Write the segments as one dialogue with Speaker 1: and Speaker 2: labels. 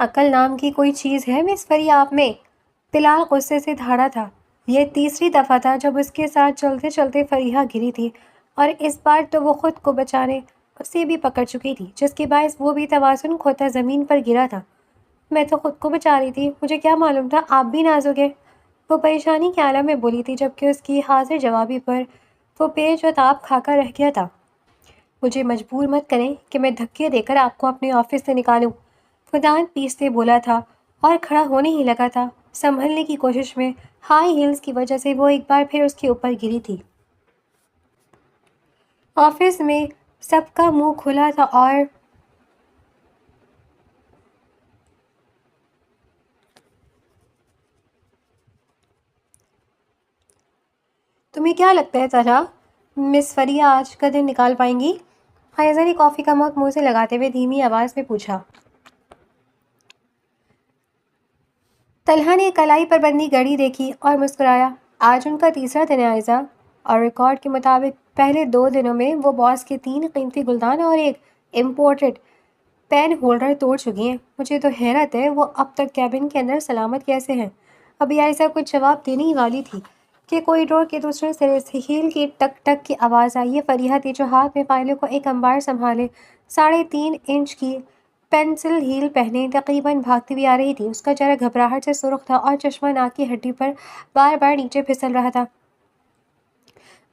Speaker 1: عقل نام کی کوئی چیز ہے مس فریا آپ میں؟ بلال غصے سے دھاڑا تھا۔ یہ تیسری دفعہ تھا جب اس کے ساتھ چلتے چلتے فریحہ گری تھی، اور اس بار تو وہ خود کو بچانے اسے بھی پکڑ چکی تھی، جس کے باعث وہ بھی توازن کھوتا زمین پر گرا تھا۔ میں تو خود کو بچا رہی تھی، مجھے کیا معلوم تھا آپ بھی نازک ہیں، وہ پریشانی کے عالم میں بولی تھی، جبکہ اس کی حاضر جوابی پر وہ پیچ و تاب کھا کر رہ گیا تھا۔ مجھے مجبور مت کریں کہ میں دھکے دے کر آپ کو اپنے آفس سے نکالوں، وہ دانت پیستے بولا تھا اور کھڑا ہونے ہی لگا تھا۔ سنبھلنے کی کوشش میں ہائی ہیلز کی وجہ سے وہ ایک بار پھر اس کے اوپر گری تھی۔ آفس میں سب کا منہ کھلا تھا اور تمہیں کیا لگتا ہے طلحہ، مس فریا آج کا دن نکال پائیں گی؟ حائزہ نے کافی کا مگ منہ سے لگاتے ہوئے دھیمی آواز میں پوچھا۔ طلحہ نے کلائی پر بندی گھڑی دیکھی اور مسکرایا۔ آج ان کا تیسرا دن ہے حائزہ، اور ریکارڈ کے مطابق پہلے 2 دنوں میں وہ باس کے 3 قیمتی گلدان اور ایک امپورٹڈ پین ہولڈر توڑ چکی ہیں۔ مجھے تو حیرت ہے وہ اب تک کیبن کے اندر سلامت کیسے ہیں۔ ابھی حائزہ کچھ جواب دینے ہی والی تھی کہ کوریڈور کے دوسرے سرے سے ہیل کی ٹک ٹک کی آواز آئی۔ یہ فریحہ تھی جو ہاتھ میں فائلوں کو ایک انبار سنبھالے 3.5 انچ کی پینسل ہیل پہنے تقریباً بھاگتی ہوئی آ رہی تھی۔ اس کا چہرہ گھبراہٹ سے سرخ تھا اور چشمہ ناک کی ہڈی پر بار بار نیچے پھسل رہا تھا،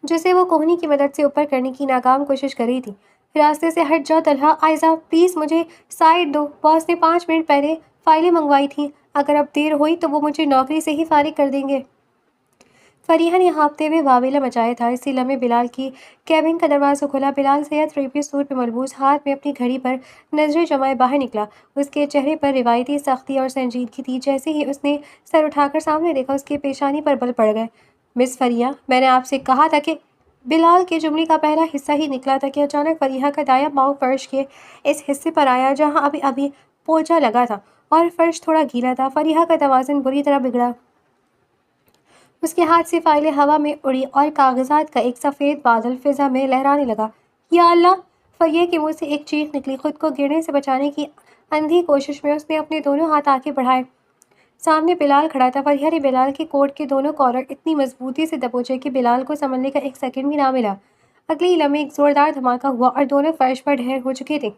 Speaker 1: جسے وہ کوہنی کی مدد سے اوپر کرنے کی ناکام کوشش کر رہی تھی۔ راستے سے ہٹ جاؤ طلحہ، حائزہ پلیز مجھے سائڈ دو، باس نے 5 منٹ پہلے فائلیں منگوائی تھیں، اگر اب دیر ہوئی تو وہ مجھے نوکری سے ہی فارغ کر دیں گے۔ فریحہ نے ہانپتے ہوئے واویلا مچایا تھا۔ اسی لمحے بلال کی کیبن کا دروازہ کھلا۔ بلال سیاہ 3 پیس سوٹ میں ملبوس، ہاتھ میں اپنی گھڑی پر نظریں جمائے باہر نکلا۔ اس کے چہرے پر روایتی سختی اور سنجیدگی تھی۔ جیسے ہی اس نے سر اٹھا کر سامنے دیکھا، اس کی پیشانی پر بل پڑ گئے۔ مس فریا، میں نے آپ سے کہا تھا کہ… بلال کے جملے کا پہلا حصہ ہی نکلا تھا کہ اچانک فریحہ کا دایاں پاؤں فرش کے اس حصے پر آیا جہاں ابھی ابھی پوچھا لگا تھا، اور فرش تھوڑا گیلا تھا۔ فریحہ کا توازن بری طرح بگڑا۔ اس کے ہاتھ سے فائلیں ہوا میں اڑی اور کاغذات کا ایک سفید بادل فضا میں لہرانے لگا۔ یا اللہ! فریحہ کے منہ سے ایک چیخ نکلی۔ خود کو گرنے سے بچانے کی اندھی کوشش میں اس نے اپنے دونوں ہاتھ آگے بڑھائے۔ سامنے بلال کھڑا تھا۔ فریحہ نے بلال کے کوٹ کے دونوں کالر اتنی مضبوطی سے دبوچے کہ بلال کو سنبھلنے کا ایک سیکنڈ بھی نہ ملا۔ اگلے ہی لمحے ایک زوردار دھماکہ ہوا اور دونوں فرش پر ڈھیر ہو چکے تھے۔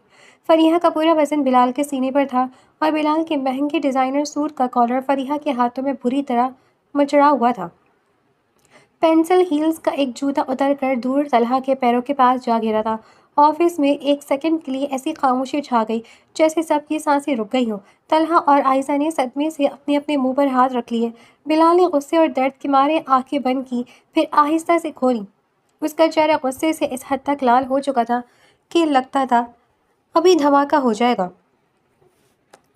Speaker 1: فریحہ کا پورا وزن بلال کے سینے پر تھا، اور بلال کے مہنگے ڈیزائنر سوٹ کا کالر فریحہ کے ہاتھوں میں بری طرح مچڑا ہوا تھا۔ پینسل ہیلز کا ایک جوتا اتر کر دور طلحہ کے پیروں کے پاس جا گرا تھا۔ آفس میں ایک سیکنڈ کے لیے ایسی خاموشی چھا گئی جیسے سب کی سانسیں رک گئی ہوں۔ طلحہ اور عائزہ نے صدمے سے اپنے اپنے منہ پر ہاتھ رکھ لیے۔ بلال نے غصے اور درد کے مارے آنکھیں بند کی، پھر آہستہ سے کھولیں۔ اس کا چہرہ غصے سے اس حد تک لال ہو چکا تھا کہ لگتا تھا ابھی دھماکہ ہو جائے گا۔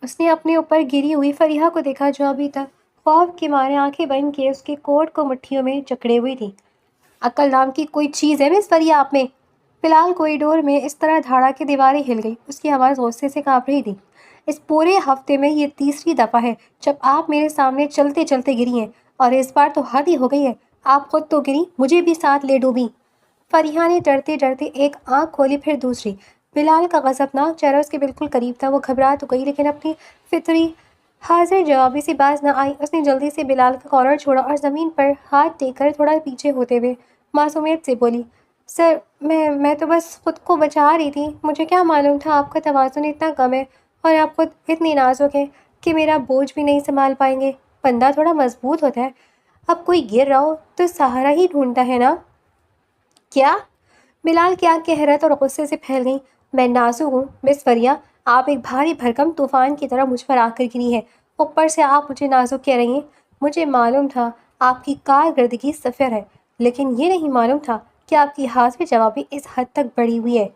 Speaker 1: اس نے اپنے اوپر گری ہوئی فریحہ کو دیکھا جو ابھی تک خوف کے مارے آنکھیں بند کیے اس کے کوٹ کو مٹھیوں میں جکڑے ہوئی تھی۔ عقل نام کی کوئی چیز ہے مس فریا آپ میں؟ بلال کوریڈور میں اس طرح دھاڑا کہ دیواریں ہل گئی۔ اس کی آواز غصے سے کانپ رہی تھی۔ اس پورے ہفتے میں یہ تیسری دفعہ ہے جب آپ میرے سامنے چلتے چلتے گری ہیں، اور اس بار تو حد ہی ہو گئی ہے، آپ خود تو گری، مجھے بھی ساتھ لے ڈوبی۔ فریحہ نے ڈرتے ڈرتے ایک آنکھ کھولی پھر دوسری۔ بلال کا غضبناک چہرہ اس کے بالکل قریب تھا۔ وہ گھبرا تو گئی لیکن اپنی فطری حاضر جوابی سے باز نہ آئی۔ اس نے جلدی سے بلال کا کالر چھوڑا اور زمین پر ہاتھ ٹیک کر تھوڑا پیچھے ہوتے ہوئے معصومیت سے بولی، سر میں تو بس خود کو بچا رہی تھی، مجھے کیا معلوم تھا آپ کا توازن اتنا کم ہے اور آپ خود اتنے نازک ہیں کہ میرا بوجھ بھی نہیں سنبھال پائیں گے۔ بندہ تھوڑا مضبوط ہوتا ہے، اب کوئی گر رہا ہو تو سہارا ہی ڈھونڈتا ہے نا۔ کیا؟ بلال کی آنکھیں حیرت اور غصے سے پھیل گئیں۔ میں نازک ہوں مس فریا، آپ ایک بھاری بھرکم طوفان کی طرح مجھ پر آ کر گری ہیں، اوپر سے آپ مجھے نازک کہہ رہی ہیں۔ مجھے معلوم تھا آپ کی کارکردگی صفر ہے، لیکن یہ نہیں معلوم تھا کہ آپ کی حاضر جوابی اس حد تک بڑھی ہوئی ہے۔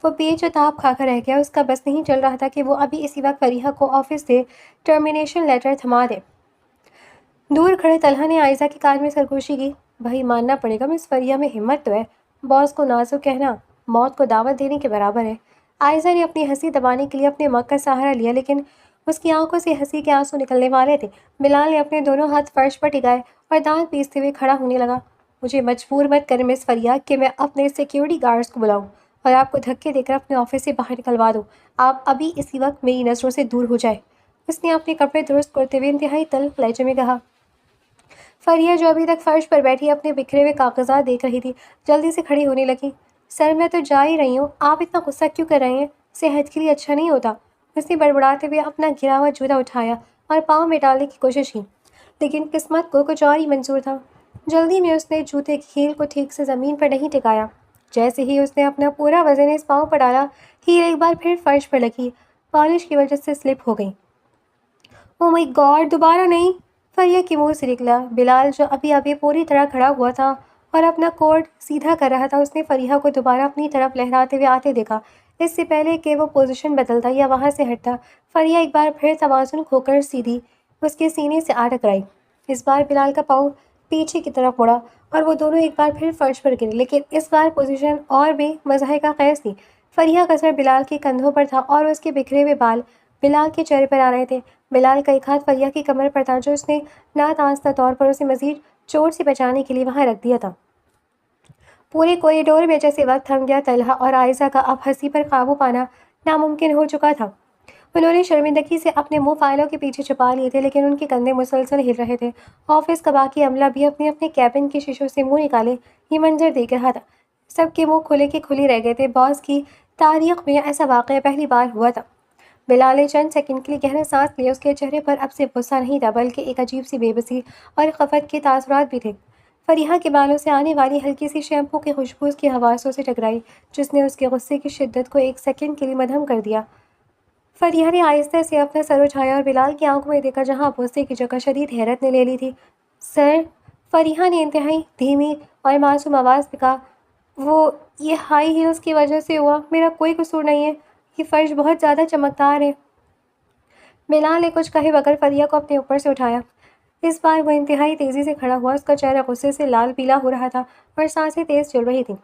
Speaker 1: وہ پیچ و تاب کھا کر رہ گیا۔ اس کا بس نہیں چل رہا تھا کہ وہ ابھی اسی وقت فریحہ کو آفس سے ٹرمینیشن لیٹر تھما دے۔ دور کھڑے طلحہ نے عائزہ کے کان میں سرگوشی کی۔ بھائی ماننا پڑے گا مس فریا میں ہمت تو ہے، باس کو نازک کہنا موت کو دعوت دینے کے برابر ہے۔ عائزہ نے اپنی ہنسی دبانے کے لیے اپنے مگ کا سہارا لیا، لیکن اس کی آنکھوں سے ہنسی کے آنسو نکلنے والے تھے۔ بلال نے اپنے دونوں ہاتھ فرش پر ٹکائے اور دانت پیستے ہوئے کھڑا ہونے لگا۔ مجھے مجبور مت کریں مس فریا کہ میں اپنے سیکیورٹی گارڈز کو بلاؤں اور آپ کو دھکے دے کر اپنے آفس سے باہر نکلوا دوں۔ آپ ابھی اسی وقت میری نظروں سے دور ہو جائے۔ اس نے اپنے کپڑے درست کرتے ہوئے انتہائی تلخ لہجے میں کہا۔ فریہ جو ابھی تک فرش پر بیٹھی اپنے بکھرے ہوئے کاغذات دیکھ رہی تھی جلدی سے کھڑی ہونے لگی۔ سر میں تو جا ہی رہی ہوں، آپ اتنا غصہ کیوں کر رہے ہیں؟ صحت کے لیے اچھا نہیں ہوتا۔ اس نے بڑبڑاتے ہوئے اپنا گرا ہوا جوتا اٹھایا اور پاؤں میں ڈالنے کی کوشش کی، لیکن قسمت کو کچھ اور ہی منظور تھا۔ جلدی میں اس نے جوتے کی ہیل کو ٹھیک سے زمین پر نہیں ٹکایا۔ جیسے ہی اس نے اپنا پورا وزن اس پاؤں پر ڈالا، ہیل ایک بار پھر فرش پر لگی، پالش کی وجہ سے سلپ ہو گئی۔ او مائی گاڈ، دوبارہ نہیں! فریہ کے منہ سے نکلا۔ بلال جو ابھی پوری طرح کھڑا ہوا تھا اور اپنا کوٹ سیدھا کر رہا تھا، اس نے فریہ کو دوبارہ اپنی طرف لہراتے ہوئے آتے دیکھا۔ اس سے پہلے کہ وہ پوزیشن بدلتا یا وہاں سے ہٹتا، فریہ ایک بار پھر توازن کھو کر سیدھی اس کے سینے سے آ ٹکرائی۔ اس بار بلال کا پاؤں پیچھے کی طرف مڑا اور وہ دونوں ایک بار پھر فرش پر گرے، لیکن اس بار پوزیشن اور بھی مضحکہ خیز تھی۔ فریہ کا سر بلال کے کندھوں پر تھا اور اس کے بکھرے ہوئے بال بلال کے چہرے پر آ رہے تھے۔ بلال کا ایک ہاتھ فریہ کی کمر پر تھا، جو اس نے نادانستہ طور پر اسے مزید چوٹ سے بچانے کے لیے وہاں رکھ دیا تھا۔ پورے کوریڈور میں جیسے وقت تھم گیا۔ طلحہ اور عائشہ کا اب ہنسی پر قابو پانا ناممکن ہو چکا تھا۔ انہوں نے شرمندگی سے اپنے منہ فائلوں کے پیچھے چھپا لیے تھے، لیکن ان کے کندھے مسلسل ہل رہے تھے۔ آفس کا باقی عملہ بھی اپنے اپنے کیبن کے شیشوں سے منہ نکالے یہ منظر دیکھ رہا تھا۔ سب کے منہ کھلے کے کھلے رہ گئے تھے۔ باس کی تاریخ میں ایسا واقعہ پہلی بار ہوا تھا۔ بلال نے چند سیکنڈ کے لیے گہرا سانس لیا۔ اس کے چہرے پر اب صرف غصہ نہیں تھا، بلکہ ایک عجیب سی بے بسی اور خفت کے تاثرات بھی تھے۔ فریہ کے بالوں سے آنے والی ہلکی سی شیمپو کی خوشبو اس کی حواسوں سے ٹکرائی، جس نے اس کے غصے کی شدت کو ایک سیکنڈ کے لیے مدھم کر دیا۔ فریہ نے آہستہ سے اپنا سر اٹھایا اور بلال کی آنکھوں میں دیکھا، جہاں غصے کی جگہ شدید حیرت نے لے لی تھی۔ سر، فریہ نے انتہائی دھیمی اور معصوم آواز میں کہا، وہ یہ ہائی ہیلز کی وجہ سے ہوا، میرا کوئی قصور نہیں ہے، یہ فرش بہت زیادہ چمکدار ہے۔ بلال نے کچھ کہے بغیر فریہ کو اپنے اوپر سے اٹھایا۔ اس بار وہ انتہائی تیزی سے کھڑا ہوا، اس کا چہرہ غصے سے لال پیلا ہو رہا تھا اور سانسیں تیز چل رہی تھیں۔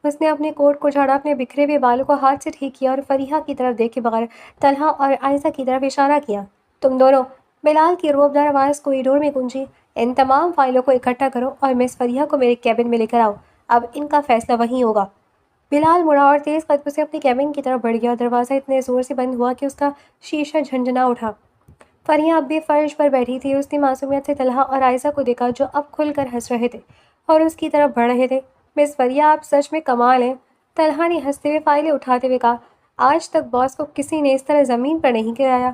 Speaker 1: اس نے اپنے کوٹ کو جھاڑا، اپنے بکھرے ہوئے بالوں کو ہاتھ سے ٹھیک کیا اور فریہ کی طرف دیکھے بغیر طلحہ اور عائشہ کی طرف اشارہ کیا۔ تم دونوں! بلال کی روبدار آواز کوریڈور میں گونجی۔ ان تمام فائلوں کو اکٹھا کرو اور مس فریہ کو میرے کیبن میں لے کر آؤ، اب ان کا فیصلہ وہیں ہوگا۔ بلال مڑا اور تیز قدموں سے اپنے کیبن کی طرف بڑھ گیا۔ دروازہ اتنے زور سے بند ہوا کہ اس کا شیشہ جھنجھنا اٹھا۔ فریہ اب بھی فرش پر بیٹھی تھی۔ اس نے معصومیت سے طلحہ اور عائشہ کو دیکھا، جو اب کھل کر ہنس رہے تھے اور اس کی طرف بڑھ رہے تھے۔ مس فریہ، آپ سچ میں کمال ہیں، طلحہ نے ہنستے ہوئے فائلیں اٹھاتے ہوئے کہا۔ آج تک باس کو کسی نے اس طرح زمین پر نہیں گرایا۔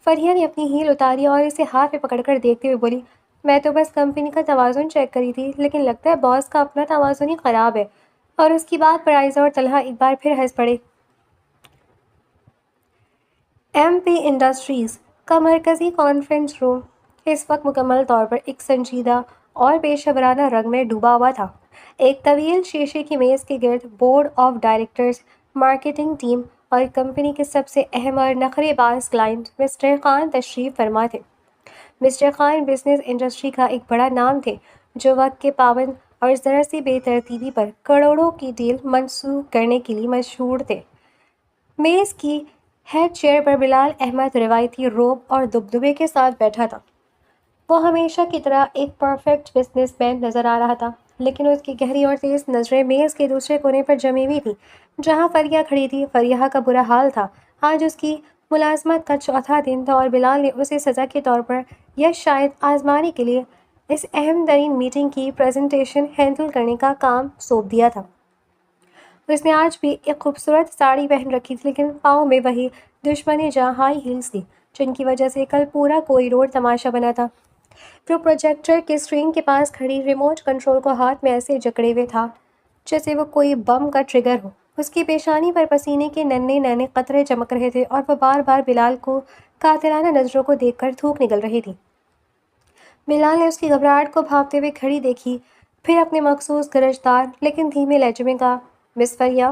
Speaker 1: فریہ نے اپنی ہیل اتاری اور اسے ہاتھ میں پکڑ کر دیکھتے ہوئے بولی، میں تو بس کمپنی کا توازن چیک کری تھی، لیکن لگتا ہے باس کا اپنا توازن ہی خراب ہے۔ اور اس کی بات پر عائشہ اور طلحہ ایک بار پھر ہنس پڑے۔ ایم پی انڈسٹریز کا مرکزی کانفرنس روم اس وقت مکمل طور پر ایک سنجیدہ اور پیشہ ورانہ رنگ میں ڈوبا ہوا تھا۔ ایک طویل شیشے کی میز کے گرد board of directors, marketing team اور کمپنی کے سب سے اہم اور نخرے باز کلائنٹ مسٹر خان تشریف فرما تھے۔ مسٹر خان بزنس انڈسٹری کا ایک بڑا نام تھے، جو وقت کے پابند اور ذرا سی بے ترتیبی پر کروڑوں کی ڈیل منسوخ کرنے کے لیے مشہور تھے۔ میز کی ہیڈ چیئر پر بلال احمد روایتی روب اور دبدبے کے ساتھ بیٹھا تھا۔ وہ ہمیشہ کی طرح ایک پرفیکٹ بزنس مین نظر آ رہا تھا، لیکن اس کی گہری اور تیز نظریں میز کے دوسرے کونے پر جمی ہوئی تھیں، جہاں فریہ کھڑی تھی۔ فریہ کا برا حال تھا۔ آج اس کی ملازمت کا چوتھا دن تھا اور بلال نے اسے سزا کے طور پر یا شاید آزمانے کے لیے اس اہم ترین میٹنگ کی پریزنٹیشن ہینڈل کرنے کا کام سونپ دیا تھا۔ اس نے آج بھی ایک خوبصورت ساڑی پہن رکھی تھی، لیکن پاؤں میں وہی دشمن جاں ہائی ہیلز تھی، جن کی وجہ سے کل پورا کوریڈور تماشا بنا تھا۔ وہ پروجیکٹر کے اسکرین کے پاس کھڑی ریموٹ کنٹرول کو ہاتھ میں ایسے جکڑے ہوئے تھا جیسے وہ کوئی بم کا ٹریگر ہو۔ اس کی پیشانی پر پسینے کے ننھے ننھے قطرے چمک رہے تھے اور وہ بار بار بلال کو قاتلانہ نظروں کو دیکھ کر تھوک نکل رہی تھی۔ بلال نے اس کی گھبراہٹ کو بھاگتے ہوئے کھڑی دیکھی، پھر اپنے مخصوص گرجدار لیکن دھیمے لہجے میں کہا، مس فریہ،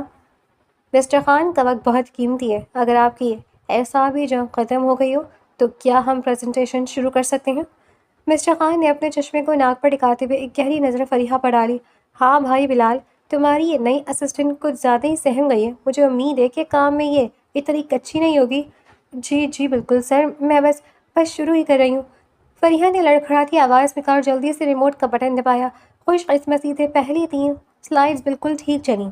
Speaker 1: مسٹر خان کا وقت بہت قیمتی ہے۔ اگر آپ کی اعصابی جنگ ختم ہو گئی ہو تو کیا ہم پریزنٹیشن شروع کر سکتے ہیں؟ مسٹر خان نے اپنے چشمے کو ناک پر ٹکاتے ہوئے ایک گہری نظر فریہ پر ڈالی۔ ہاں بھائی بلال، تمہاری یہ نئی اسسٹنٹ کچھ زیادہ ہی سہم گئی ہے۔ مجھے امید ہے کہ کام میں یہ اتنی کچی نہیں ہوگی۔ جی بالکل سر، میں بس شروع ہی کر رہی ہوں، فریہ نے لڑکھڑاتی آواز میں کہا اور جلدی سے ریموٹ کا بٹن دبایا۔ خوش قسمتی سے پہلی 3 سلائیڈز بالکل ٹھیک چلیں۔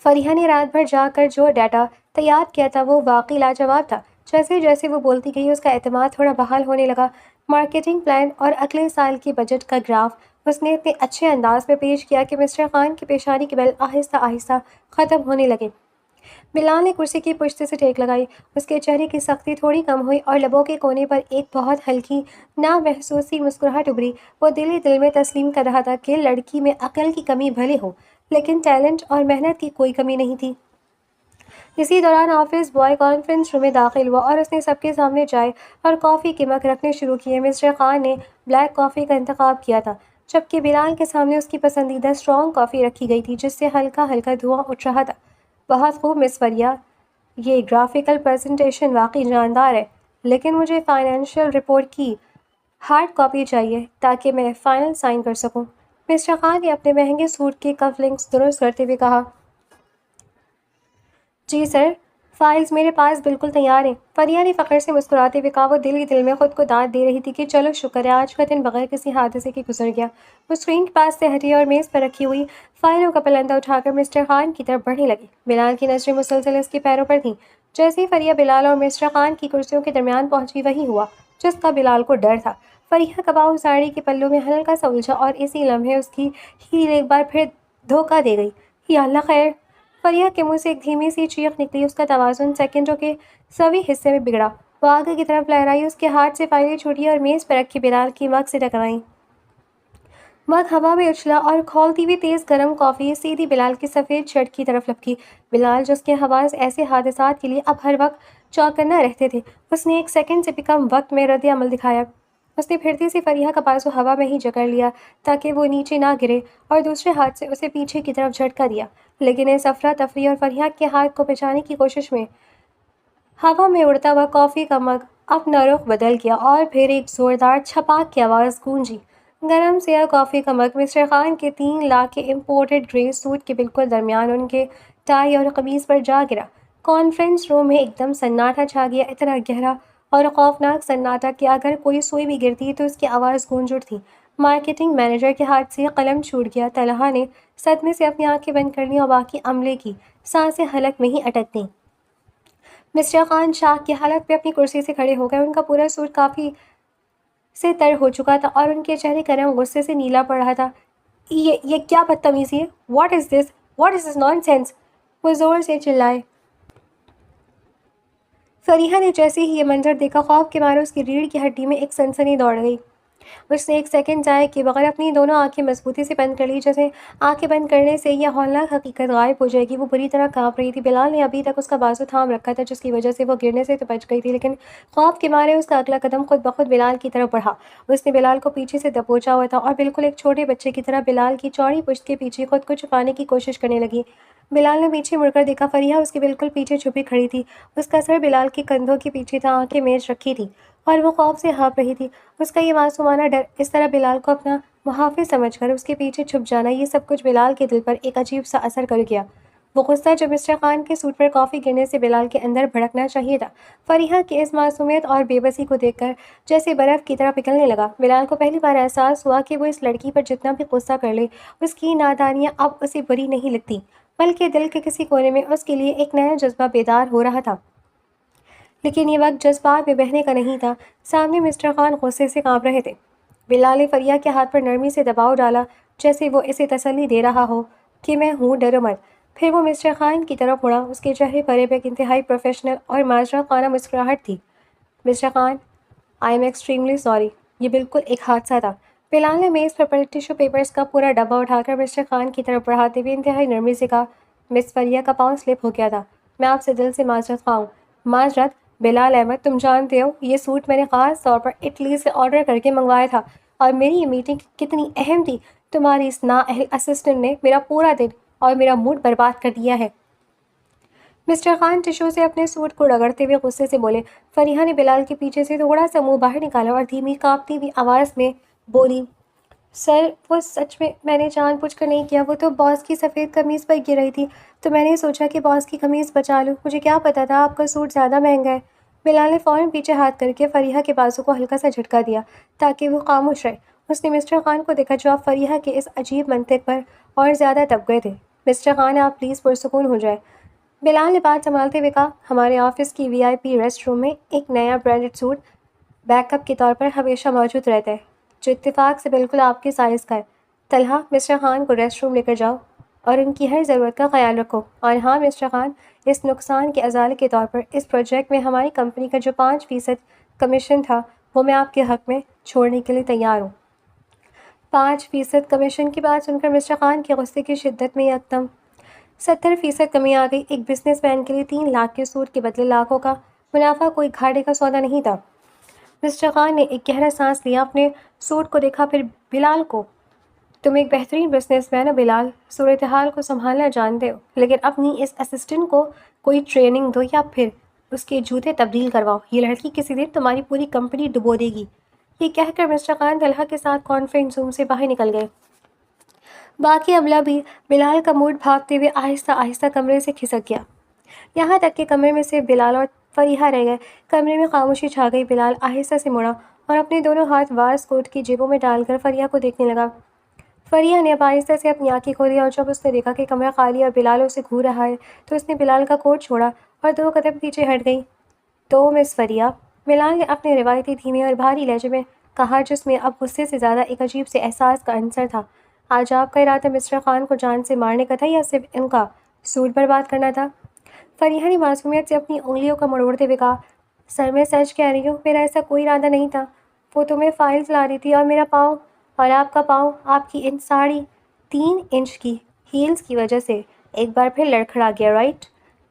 Speaker 1: فریہ نے رات بھر جاگ کر جو ڈیٹا تیار کیا تھا وہ واقعی لاجواب تھا۔ جیسے جیسے وہ بولتی گئی اس کا اعتماد تھوڑا بحال ہونے لگا۔ مارکیٹنگ پلان اور اگلے سال کی بجٹ کا گراف اس نے اتنے اچھے انداز میں پیش کیا کہ مسٹر خان کی پیشانی کے بل آہستہ آہستہ ختم ہونے لگے۔ بلال نے کرسی کی پشت سے ٹیک لگائی، اس کے چہرے کی سختی تھوڑی کم ہوئی اور لبوں کے کونے پر ایک بہت ہلکی نامحسوسی مسکراہٹ ابھری۔ وہ دل ہی دل میں تسلیم کر رہا تھا کہ لڑکی میں عقل کی کمی بھلے ہو لیکن ٹیلنٹ اور محنت کی کوئی کمی نہیں تھی۔ اسی دوران آفس بوائے کانفرنس روم میں داخل ہوا اور اس نے سب کے سامنے چائے اور کافی کے مگ رکھنے شروع کیے۔ مسٹر خان نے بلیک کافی کا انتخاب کیا تھا جبکہ بلال کے سامنے اس کی پسندیدہ اسٹرانگ کافی رکھی گئی تھی جس سے ہلکا ہلکا دھواں اٹھ رہا تھا۔ بہت خوب مس فریہ، یہ گرافیکل پریزنٹیشن واقعی جاندار ہے، لیکن مجھے فائنینشیل رپورٹ کی ہارڈ کاپی چاہیے تاکہ میں فائنل سائن کر سکوں۔ مسٹر خان نے اپنے مہنگے سوٹ کے کف لنکس درست کرتے ہوئے کہا۔ جی سر، فائلز میرے پاس بالکل تیار ہیں، فریہ نے فخر سے مسکراتے ہوئے کہا۔ وہ دل ہی دل میں خود کو داد دے رہی تھی کہ چلو شکر ہے آج کا دن بغیر کسی حادثے کے گزر گیا۔ وہ اسکرین کے پاس سے ہٹی اور میز پر رکھی ہوئی فائلوں کا پلندہ اٹھا کر مسٹر خان کی طرف بڑھنے لگی۔ بلال کی نظریں مسلسل اس کے پیروں پر تھیں۔ جیسے ہی فریہ بلال اور مسٹر خان کی کرسیوں کے درمیان پہنچی وہی ہوا جس کا بلال کو ڈر تھا۔ فریہ کا باؤں ساڑی کے پلوں میں ہلکا سا الجھا اور اسی لمحے اس کی ہیل ایک بار پھر دھوکہ دے گئی۔ یا اللہ خیر! فریہ کے منہ سے ایک دھیمی سی چیخ نکلی، اس کا توازن سیکنڈوں کے سویں حصے میں بگڑا۔ وہ آگے کی طرف لہرائی، اس کے ہاتھ سے فائلیں چھوٹی اور میز پر رکھی بلال کی مگ سے ٹکرائیں۔ مگ ہوا میں اچھلا اور کھولتی ہوئی تیز گرم کافی سیدھی بلال کی سفید شرٹ کی طرف لپکی۔ بلال جس کے حواس ایسے حادثات کے لیے اب ہر وقت چوکنا رہتے تھے، اس نے ایک سیکنڈ سے بھی کم وقت میں رد عمل دکھایا۔ اس نے پھرتی سی فریہ کا بازو ہوا میں ہی جکڑ لیا تاکہ وہ نیچے نہ گرے اور دوسرے ہاتھ سے اسے پیچھے کی طرف جھٹکا دیا، لیکن اس افراتفری اور فریہ کے ہاتھ کو بچانے کی کوشش میں ہوا میں اڑتا ہوا کافی کا مگ اپنا رخ بدل گیا اور پھر ایک زوردار چھپاک کی آواز گونجی۔ گرم سیاہ کافی کا مگ مسٹر خان کے 3 لاکھ کے امپورٹڈ گرے سوٹ کے بالکل درمیان ان کے ٹائی اور قمیض پر جا گرا۔ کانفرنس روم میں ایک دم سناٹا چھا گیا، اتنا گہرا اور خوفناک سناٹا کہ اگر کوئی سوئی بھی گرتی تو اس کی آواز گونج اٹھتی۔ مارکیٹنگ مینیجر کے ہاتھ سے قلم چھوٹ گیا۔ طلحہ نے صدمے سے اپنی آنکھیں بند کر لیں اور باقی عملے کی سانسیں حلق میں ہی اٹک دیں۔ مسٹر خان شاک کی حالت میں اپنی کرسی سے کھڑے ہو گئے۔ ان کا پورا سوٹ کافی سے تر ہو چکا تھا اور ان کے چہرے کا رنگ غصے سے نیلا پڑ رہا تھا۔ یہ کیا بدتمیزی ہے؟ What is this naan sense! وہ زور سے چلائے۔ فریہ نے جیسے ہی یہ منظر دیکھا، خوف کے مارے اس کی ریڑھ کی ہڈی میں ایک سنسنی دوڑ گئی۔ اس نے ایک سیکنڈ ضائع کیے بغیر اپنی دونوں آنکھیں مضبوطی سے بند کر لی، جیسے آنکھیں بند کرنے سے یہ ہولناک حقیقت غائب ہو جائے گی۔ وہ بری طرح کانپ رہی تھی۔ بلال نے ابھی تک اس کا بازو تھام رکھا تھا جس کی وجہ سے وہ گرنے سے تو بچ گئی تھی، لیکن خوف کے مارے اس کا اگلا قدم خود بخود بلال کی طرف بڑھا۔ اس نے بلال کو پیچھے سے دبوچا ہوا تھا اور بالکل ایک چھوٹے بچے کی طرح بلال کی چوڑی پشت کے پیچھے خود کو چھپانے کی کوشش کرنے لگی۔ بلال نے پیچھے مڑ کر دیکھا، فریہ اس کے بالکل پیچھے چھپی کھڑی تھی۔ اس کا سر بلال کے کندھوں کے پیچھے تھا، آنکھیں میچ رکھی تھیں اور وہ خوف سے ہانپ رہی تھی۔ اس کا یہ معصومانہ ڈر، اس طرح بلال کو اپنا محافظ سمجھ کر اس کے پیچھے چھپ جانا، یہ سب کچھ بلال کے دل پر ایک عجیب سا اثر کر گیا۔ وہ غصہ جو مسٹر خان کے سوٹ پر کافی گرنے سے بلال کے اندر بھڑکنا چاہیے تھا، فریہ کی اس معصومیت اور بے بسی کو دیکھ کر جیسے برف کی طرح پگھلنے لگا۔ بلال کو پہلی بار احساس ہوا کہ وہ اس لڑکی پر جتنا بھی غصہ کر لے، اس کی نادانیاں اب اسے بری نہیں لگتی، بلکہ دل کے کسی کونے میں اس کے لیے ایک نیا جذبہ بیدار ہو رہا تھا۔ لیکن یہ وقت جذبات میں بہنے کا نہیں تھا۔ سامنے مسٹر خان غصے سے کانپ رہے تھے۔ بلال نے فریہ کے ہاتھ پر نرمی سے دباؤ ڈالا جیسے وہ اسے تسلی دے رہا ہو کہ میں ہوں، ڈرو مت۔ پھر وہ مسٹر خان کی طرف مڑا، اس کے چہرے پر ایک انتہائی پروفیشنل اور معذرت خانہ مسکراہٹ تھی۔ Mister Khan, I am extremely sorry, یہ بالکل ایک حادثہ تھا۔ بلال نے میز پر پڑے ٹیشو پیپرز کا پورا ڈبہ اٹھا کر مسٹر خان کی طرف بڑھاتے ہوئے انتہائی نرمی سے کہا۔ مس فریہ کا پاؤں سلپ ہو گیا تھا، میں آپ سے دل سے معذرت خواہ ہوں۔ معذرت؟ بلال احمد، تم جانتے ہو یہ سوٹ میں نے خاص طور پر اٹلی سے آرڈر کر کے منگوایا تھا، اور میری یہ میٹنگ کتنی اہم تھی، تمہاری اس نااہل اسسٹنٹ نے میرا پورا دن اور میرا موڈ برباد کر دیا ہے۔ مسٹر خان ٹشو سے اپنے سوٹ کو رگڑتے ہوئے غصے سے بولے۔ فریہ نے بلال کے پیچھے سے تھوڑا سا منہ باہر نکالا اور دھیمی کانپتی ہوئی آواز میں بولی، سر وہ سچ میں نے جان بوجھ کر نہیں کیا، وہ تو باس کی سفید قمیض پر گر رہی تھی تو میں نے سوچا کہ باس کی قمیض بچا لوں، مجھے کیا پتا تھا آپ کا سوٹ زیادہ مہنگا ہے۔ بلال نے فوراً پیچھے ہاتھ کر کے فریہ کے بازو کو ہلکا سا جھٹکا دیا تاکہ وہ خاموش رہے۔ اس نے مسٹر خان کو دیکھا جو اب فریہ کے اس عجیب منطق پر اور زیادہ دب گئے تھے۔ مسٹر خان، آپ پلیز پرسکون ہو جائیں۔ بلال نے بات سنبھالتے ہوئے کہا، ہمارے آفس کی VIP ریسٹ روم میں ایک نیا برانڈڈ سوٹ بیک اپ کے طور پر ہمیشہ موجود رہتا ہے، جو اتفاق سے بالکل آپ کے سائز کا ہے۔ طلحہ، مسٹر خان کو ریسٹ روم لے کر جاؤ اور ان کی ہر ضرورت کا خیال رکھو۔ اور ہاں مسٹر خان، اس نقصان کے ازالے کے طور پر اس پروجیکٹ میں ہماری کمپنی کا جو 5% کمیشن تھا وہ میں آپ کے حق میں چھوڑنے کے لیے تیار ہوں۔ 5% کمیشن کی بات سن کر مسٹر خان کے غصے کی شدت میں یکدم 70% کمی آ گئی۔ ایک بزنس مین کے لیے 3 لاکھ کے سوٹ کے بدلے لاکھوں کا منافع کوئی گھاٹے کا سودا نہیں تھا۔ مسٹر خان نے ایک گہرا سانس لیا، اپنے سوٹ کو دیکھا، پھر بلال کو۔ تم ایک بہترین بزنس مین ہو بلال، صورتحال کو سنبھالنا جانتے ہو، لیکن اپنی اس اسسٹنٹ کو کوئی ٹریننگ دو یا پھر اس کے جوتے تبدیل کرواؤ۔ یہ لڑکی کسی دن تمہاری پوری کمپنی ڈبو دے گی۔ یہ کہہ کر مسٹر خان طلحہ کے ساتھ کانفرنس روم سے باہر نکل گئے۔ باقی عملہ بھی بلال کا موڈ بھاگتے ہوئے آہستہ آہستہ کمرے سے کھسک گیا، یہاں تک کہ کمرے میں صرف بلال اور فریحہ رہ گئے۔ کمرے میں خاموشی چھا گئی۔ بلال آہستہ سے مڑا اور اپنے دونوں ہاتھ واز کوٹ کی جیبوں میں ڈال کر فریحہ کو دیکھنے لگا۔ فریحہ نے اب آہستہ سے اپنی آنکھیں کھولی اور جب اس نے دیکھا کہ کمرہ خالی اور بلال اسے گھور رہا ہے تو اس نے بلال کا کوٹ چھوڑا اور 2 قدم پیچھے ہٹ گئی۔ تو مس فریحہ، بلال نے اپنے روایتی دھیمے اور بھاری لہجے میں کہا، جس میں اب غصے سے زیادہ ایک عجیب سے احساس کا عنصر تھا، آج آپ کا ارادہ مسٹر خان کو جان سے مارنے کا تھا یا صرف ان کا سوٹ برباد کرنا تھا؟ فریحہ نے معصومیت سے اپنی انگلیوں کا مڑوڑتے ہوئے کہا، سر میں سچ کہہ رہی ہوں، میرا ایسا کوئی ارادہ نہیں تھا۔ وہ تمہیں فائلز لا رہی تھی اور میرا پاؤں اور آپ کا پاؤں آپ کی ان 3.5 انچ کی ہیلز کی وجہ سے ایک بار پھر لڑکھڑا گیا، رائٹ؟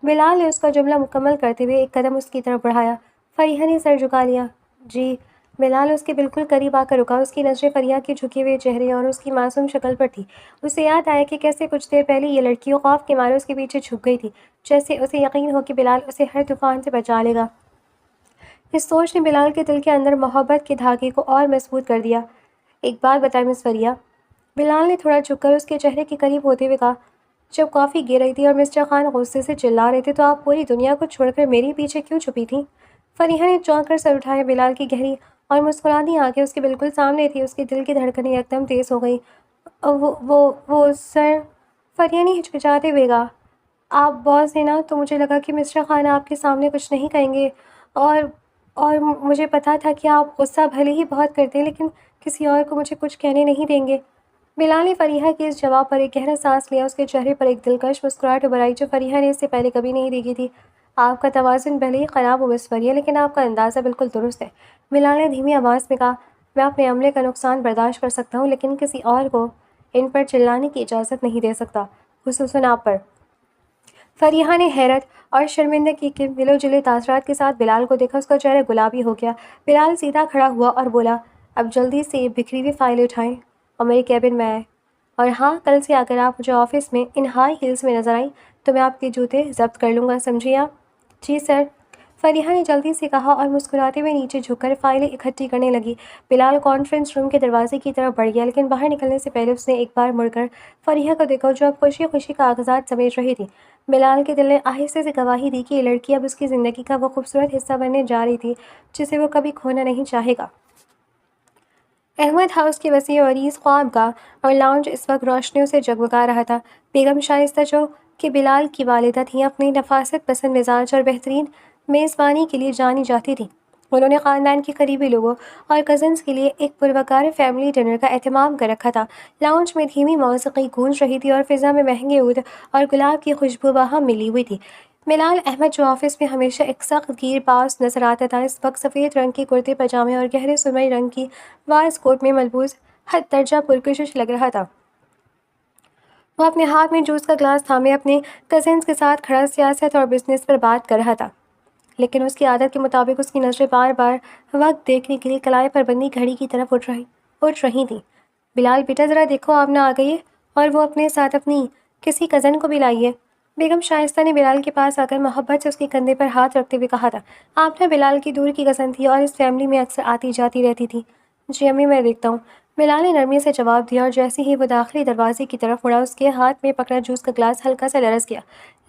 Speaker 1: بلال نے اس کا جملہ مکمل کرتے ہوئے ایک قدم اس کی طرف بڑھایا۔ فریحہ نے سر جھکا لیا۔ جی۔ بلال اس کے بالکل قریب آ کر رکا۔ اس کی نظریں فریحہ کے جھکے ہوئے چہرے اور اس کی معصوم شکل پر تھی۔ اسے یاد آیا کہ کیسے کچھ دیر پہلے یہ لڑکی خوف کے مارے اس کے پیچھے چھپ گئی تھی، جیسے اسے یقین ہو کہ بلال اسے ہر طوفان سے بچا لے گا۔ اس سوچ نے بلال کے دل کے اندر محبت کے دھاگے کو اور مضبوط کر دیا۔ ایک بات بتائیں مس فریحہ، بلال نے تھوڑا جھک کر اس کے چہرے کے قریب ہوتے ہوئے کہا، جب کافی گر رہی تھی اور مسٹر خان غصے سے چلا رہے تھے تو آپ پوری دنیا کو چھوڑ کر میرے پیچھے کیوں چھپی تھیں؟ فریحہ نے چونک کر سر اٹھایا۔ بلال کی گہری اور مسکراتی آنکھیں اس کے بالکل سامنے تھی۔ اس کے دل کی دھڑکنیں یکدم تیز ہو گئیں۔ وہ سر، فریحہ نے ہچکچاتے ہوئے کہا، آپ باس ہیں نا، تو مجھے لگا کہ مسٹر خان آپ کے سامنے کچھ نہیں کہیں گے، اور مجھے پتا تھا کہ آپ غصہ بھلے ہی بہت کرتے ہیں لیکن کسی اور کو مجھے کچھ کہنے نہیں دیں گے۔ بلال نے فریحہ کے اس جواب پر ایک گہرا سانس لیا۔ اس کے چہرے پر ایک دلکش مسکراہٹ ابھر آئی جو فریحہ نے اس سے پہلے کبھی نہیں دیکھی تھی۔ آپ کا توازن بھلے ہی خراب ہو مس فریحہ، لیکن آپ کا اندازہ بالکل درست ہے، بلال نے دھیمی آواز میں کہا۔ میں اپنے عملے کا نقصان برداشت کر سکتا ہوں لیکن کسی اور کو ان پر چلانے کی اجازت نہیں دے سکتا، خصوصاً آپ پر۔ فریحہ نے حیرت اور شرمندگی کے ملو جلے تاثرات کے ساتھ بلال کو دیکھا۔ اس کا چہرہ گلابی ہو گیا۔ بلال سیدھا کھڑا ہوا اور بولا، اب جلدی سے یہ بکھری ہوئی فائلیں اٹھائیں اور میرے کیبن میں آئیں، اور ہاں، کل سے اگر آپ مجھے آفس میں ان ہائی ہیلز میں نظر آئیں تو میں آپ کے جوتے ضبط کر لوں گا، سمجھے آپ؟ جی سر، فریحہ نے جلدی سے کہا اور مسکراتے ہوئے نیچے جھک کر فائلیں اکٹھی کرنے لگی۔ بلال کانفرنس روم کے دروازے کی طرف بڑھ گیا، لیکن باہر نکلنے سے پہلے اس نے ایک بار مڑ کر فریحہ کو دیکھا جو اب خوشی خوشی کاغذات سمیٹ رہی تھی۔ بلال کے دل نے آہستہ سے گواہی دی کہ یہ لڑکی اب اس کی زندگی کا وہ خوبصورت حصہ بننے جا رہی تھی جسے وہ کبھی کھونا نہیں چاہے گا۔ احمد ہاؤس کی وسیع و عریض خوابگاہ اور لاؤنج اس وقت روشنیوں سے جگمگا رہا تھا۔ بیگم شائستہ، جو کہ بلال کی والدہ تھیں، اپنی نفاست پسند مزاج اور بہترین میزبانی کے لیے جانی جاتی تھیں۔ انہوں نے خاندان کے قریبی لوگوں اور کزنز کے لیے ایک پروقار فیملی ڈنر کا اہتمام کر رکھا تھا۔ لاؤنج میں دھیمی موسیقی گونج رہی تھی اور فضا میں مہنگے عود اور گلاب کی خوشبو باہم ملی ہوئی تھی۔ بلال احمد، جو آفس میں ہمیشہ ایک سخت گیر باز نظر آتا تھا، اس وقت سفید رنگ کے کرتے پاجامے اور گہرے سرمئی رنگ کی واز کوٹ میں ملبوس حد درجہ پرکشش لگ رہا تھا۔ وہ اپنے ہاتھ میں جوس کا گلاس تھامے اپنے کزنز کے ساتھ کھڑا سیاست اور بزنس پر بات کر رہا تھا، لیکن اس کی عادت کے مطابق اس کی نظریں بار بار وقت دیکھنے کے لیے کلائی پر بندی گھڑی کی طرف اٹھ رہی تھیں۔ بلال بیٹا، ذرا دیکھو، آپ نہ آ گئی ہے، اور وہ اپنے ساتھ اپنی کسی کزن کو بھی لائی ہے۔ بیگم شائستہ نے بلال کے پاس آ کر محبت سے اس کے کندھے پر ہاتھ رکھتے ہوئے کہا تھا۔ آپ نہ بلال کی دور کی کزن تھی اور اس فیملی میں اکثر آتی جاتی رہتی تھی۔ جی امی، میں دیکھتا ہوں، بلال نے نرمی سے جواب دیا، اور جیسے ہی وہ داخلی دروازے کی طرف مڑا اس کے ہاتھ میں پکڑا جوس کا گلاس ہلکا سا لرز گیا۔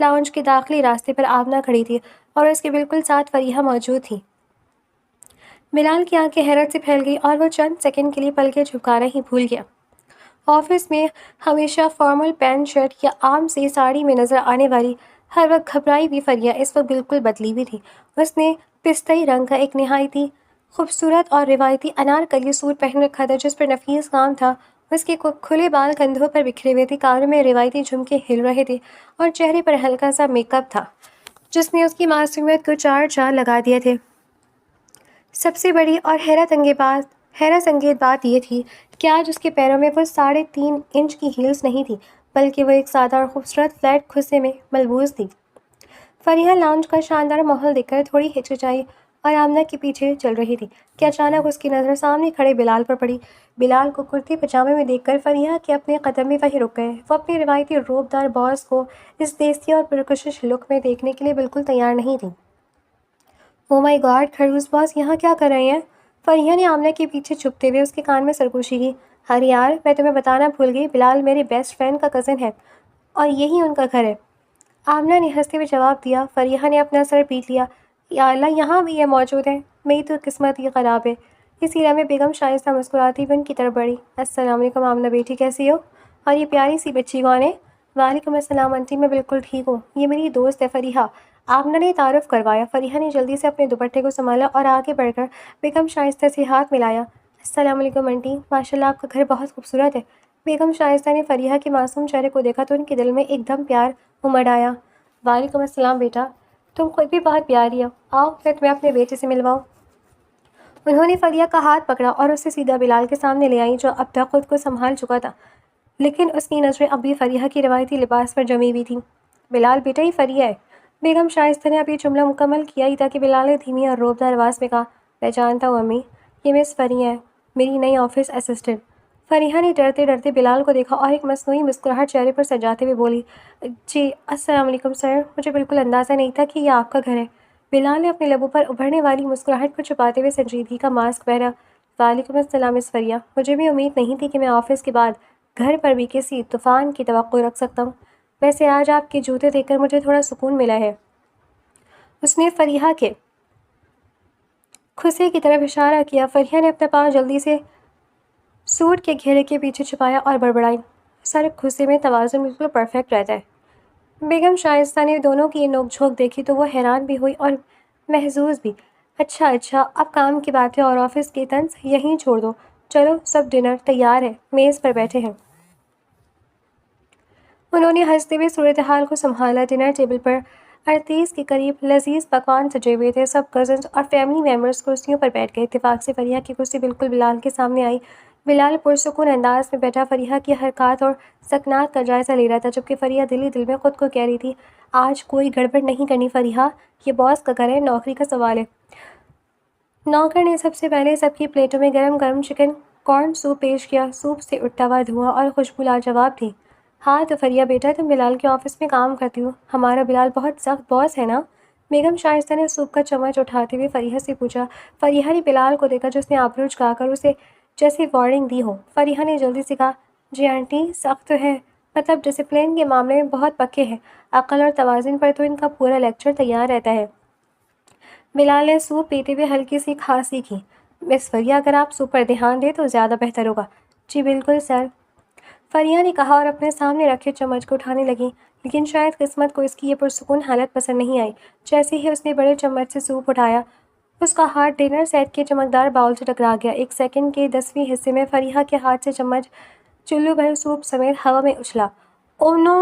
Speaker 1: لاؤنج کے داخلی راستے پر آمنہ کھڑی تھی اور اس کے بالکل ساتھ فریحہ موجود تھی۔ بلال کی آنکھیں حیرت سے پھیل گئی اور وہ چند سیکنڈ کے لیے پلکیں جھپکانا ہی بھول گیا۔ آفس میں ہمیشہ فارمل پینٹ شرٹ یا عام سی ساڑی میں نظر آنے والی ہر وقت گھبرائی ہوئی فریہ اس وقت بالکل بدلی ہوئی تھی۔ اس نے پستئی رنگ کا ایک نہایتی خوبصورت اور روایتی انارکلی سوٹ پہن رکھا تھا جس پر نفیس کام تھا۔ اس کے کھلے بال کندھوں پر بکھرے ہوئے تھے، کانوں میں روایتی جھمکے ہل رہے تھے اور چہرے پر ہلکا سا میک اپ تھا جس نے اس کی معصومیت کو چار چاند لگا دیے تھے۔ سب سے بڑی اور حیرت انگیز بات یہ تھی کہ آج اس کے پیروں میں وہ 3.5 انچ کی ہیلز نہیں تھی، بلکہ وہ ایک سادہ اور خوبصورت فلیٹ کھوسے میں ملبوس تھی۔ فریحہ لاؤنج کا شاندار ماحول دیکھ کر تھوڑی ہچکچائی اور آمنہ کے پیچھے چل رہی تھی کہ اچانک اس کی نظر سامنے کھڑے بلال پر پڑی۔ بلال کو کرتے پجامے میں دیکھ کر فریحہ کے اپنے قدم بھی وہیں رک گئے۔ وہ اپنے روایتی روبدار باس کو اس دیسی اور پرکشش لک میں دیکھنے کے لیے بالکل تیار نہیں تھی۔ او مائی گاڈ، خڑوس باس یہاں کیا کر رہے ہیں؟ فریحہ نے آمنہ کے پیچھے چھپتے ہوئے اس کے کان میں سرگوشی کی۔ ارے یار، میں تمہیں بتانا بھول گئی، بلال میرے بیسٹ فرینڈ کا کزن ہے اور یہی ان کا گھر ہے۔ آمنہ نے ہنستے ہوئے جواب دیا۔ فریحہ نے اپنا سر پیٹ لیا۔ یا اللہ، یہاں بھی یہ موجود ہے، میری تو قسمت ہی خراب ہے۔ اسی لمحے بیگم شائستہ مسکراتی ہوئی ان کی طرف بڑھی۔ السلام علیکم آمنہ بیٹی، کیسی ہو؟ اور یہ پیاری سی بچی کون ہے؟ وعلیکم السلام آنٹی، میں بالکل ٹھیک ہوں، یہ میری دوست ہے فریحہ، آمنہ نے تعارف کروایا۔ فریحہ نے جلدی سے اپنے دوپٹے کو سنبھالا اور آگے بڑھ کر بیگم شائستہ سے ہاتھ ملایا۔ السلام علیکم آنٹی، ماشاءاللہ آپ کا گھر بہت خوبصورت ہے۔ بیگم شائستہ نے فریحہ کے معصوم چہرے کو دیکھا تو ان کے دل میں ایک دم پیار امڑ آیا۔ وعلیکم السلام بیٹا، تم خود بھی بہت پیاری ہو، آؤ میں تمہیں اپنے بیٹے سے ملواؤں۔ انہوں نے فریحہ کا ہاتھ پکڑا اور اسے سیدھا بلال کے سامنے لے آئی جو اب تک خود کو سنبھال چکا تھا، لیکن اس کی نظریں اب بھی فریحہ کی روایتی لباس پر جمی ہوئی تھیں۔ بلال بیٹا، یہ فریحہ ہے۔ بیگم شائستہ نے اب یہ جملہ مکمل کیا ہی تھا کہ بلال نے دھیمی اور روبدار آواز میں کہا، میں جانتا ہوں امی، یہ مس فریحہ ہے، میری نئی آفس اسسٹنٹ۔ فریحہ نے ڈرتے ڈرتے بلال کو دیکھا اور ایک مصنوعی مسکراہٹ چہرے پر سجاتے ہوئے بولی، جی السلام علیکم سر، مجھے بالکل اندازہ نہیں تھا کہ یہ آپ کا گھر ہے۔ بلال نے اپنے لبوں پر ابھرنے والی مسکراہٹ کو چھپاتے ہوئے سنجیدگی کا ماسک پہنا۔ وعلیکم السلام مس فریحہ، مجھے بھی امید نہیں تھی کہ میں آفس کے بعد گھر پر بھی کسی طوفان کی توقع رکھ سکتا ہوں، ویسے آج آپ کے جوتے دیکھ کر مجھے تھوڑا سکون ملا ہے۔ اس نے فریحہ کے کھسے کی طرف اشارہ کیا۔ فریحہ نے اپنا پاؤں جلدی سے سوٹ کے گھیرے کے پیچھے چھپایا اور بڑبڑائی، سر کھسے میں توازن بالکل پرفیکٹ رہتا ہے۔ بیگم شائستہ نے دونوں کی یہ نوک جھونک دیکھی تو وہ حیران بھی ہوئی اور محظوظ بھی۔ اچھا، اب کام کی باتیں اور آفس کے طنز یہیں چھوڑ دو، چلو سب ڈنر تیار ہے، میز پر بیٹھے ہیں۔ انہوں نے ہنستے ہوئے صورتحال کو سنبھالا۔ ڈنر ٹیبل پر 38 کے قریب لذیذ پکوان سجے ہوئے تھے۔ سب کزنز اور فیملی ممبرز کرسیوں پر بیٹھ گئے۔ اتفاق سے فریحہ کی کرسی بالکل بلال کے سامنے آئی۔ بلال پرسکون انداز میں بیٹھا فریحہ کی حرکات اور سکنات کا جائزہ لے رہا تھا، جبکہ فریحہ دل ہی دل میں خود کو کہہ رہی تھی، آج کوئی گڑبڑ نہیں کرنی فریحہ، یہ باس کا گھر ہے، نوکری کا سوال ہے۔ نوکر نے سب سے پہلے سب کی پلیٹوں میں گرم گرم چکن کارن سوپ پیش کیا۔ سوپ سے اٹھتا ہوا دھواں اور خوشبو لاجواب تھی۔ ہاں تو فریحہ بیٹا، تم بلال کے آفس میں کام کرتی ہو، ہمارا بلال بہت سخت باس ہے نا؟ بیگم شائستہ نے سوپ کا چمچ اٹھاتے ہوئے فریحہ سے پوچھا۔ فریحہ نے بلال کو دیکھا جس نے آبرو جھکا کر اسے جیسی وارننگ دی ہو۔ فریحہ نے جلدی سے کہا، جی آنٹی، سخت تو ہے، مطلب ڈسپلن کے معاملے میں بہت پکے ہیں، عقل اور توازن پر تو ان کا پورا لیکچر تیار رہتا ہے۔ بلال نے سوپ پیتے ہوئے ہلکی سی کھانسی کی۔ مس فریحہ، اگر آپ سوپ پر دھیان دیں تو زیادہ بہتر ہوگا۔ جی بالکل سر، فریحہ نے کہا اور اپنے سامنے رکھے چمچ کو اٹھانے لگی، لیکن شاید قسمت کو اس کی یہ پرسکون حالت پسند نہیں آئی۔ جیسے ہی اس نے بڑے چمچ سے سوپ اٹھایا، اس کا ہاتھ ڈنر سیٹ کے چمکدار باؤل سے ٹکرا گیا۔ ایک سیکنڈ کے 10ویں حصے میں فریحہ کے ہاتھ سے چمچ چلو بھر سوپ سمیت ہوا میں اچھلا۔ او نو،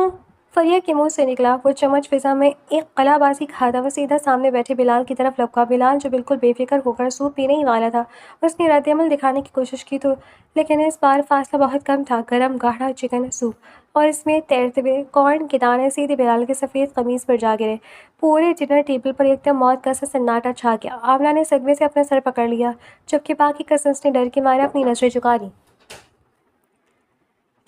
Speaker 1: فریحہ کے منہ سے نکلا۔ وہ چمچ فضا میں ایک قلع بازی کھاتا وہ سیدھا سامنے بیٹھے بلال کی طرف لپکا۔ بلال جو بالکل بے فکر ہو کر سوپ پینے ہی والا تھا، اس نے رد عمل دکھانے کی کوشش کی تو لیکن اس بار فاصلہ بہت کم تھا۔ گرم گاڑھا چکن سوپ اور اس میں تیرتے ہوئے کارن کے دانے سیدھے بلال کے سفید قمیص پر جا گرے۔ پورے ڈنر ٹیبل پر ایک دم موت کا سا سناٹا چھا گیا۔ آمنہ نے صدمے سے اپنا سر پکڑ لیا، جبکہ باقی کزنز نے ڈر کے مارے اپنی نظریں جھکا دیں،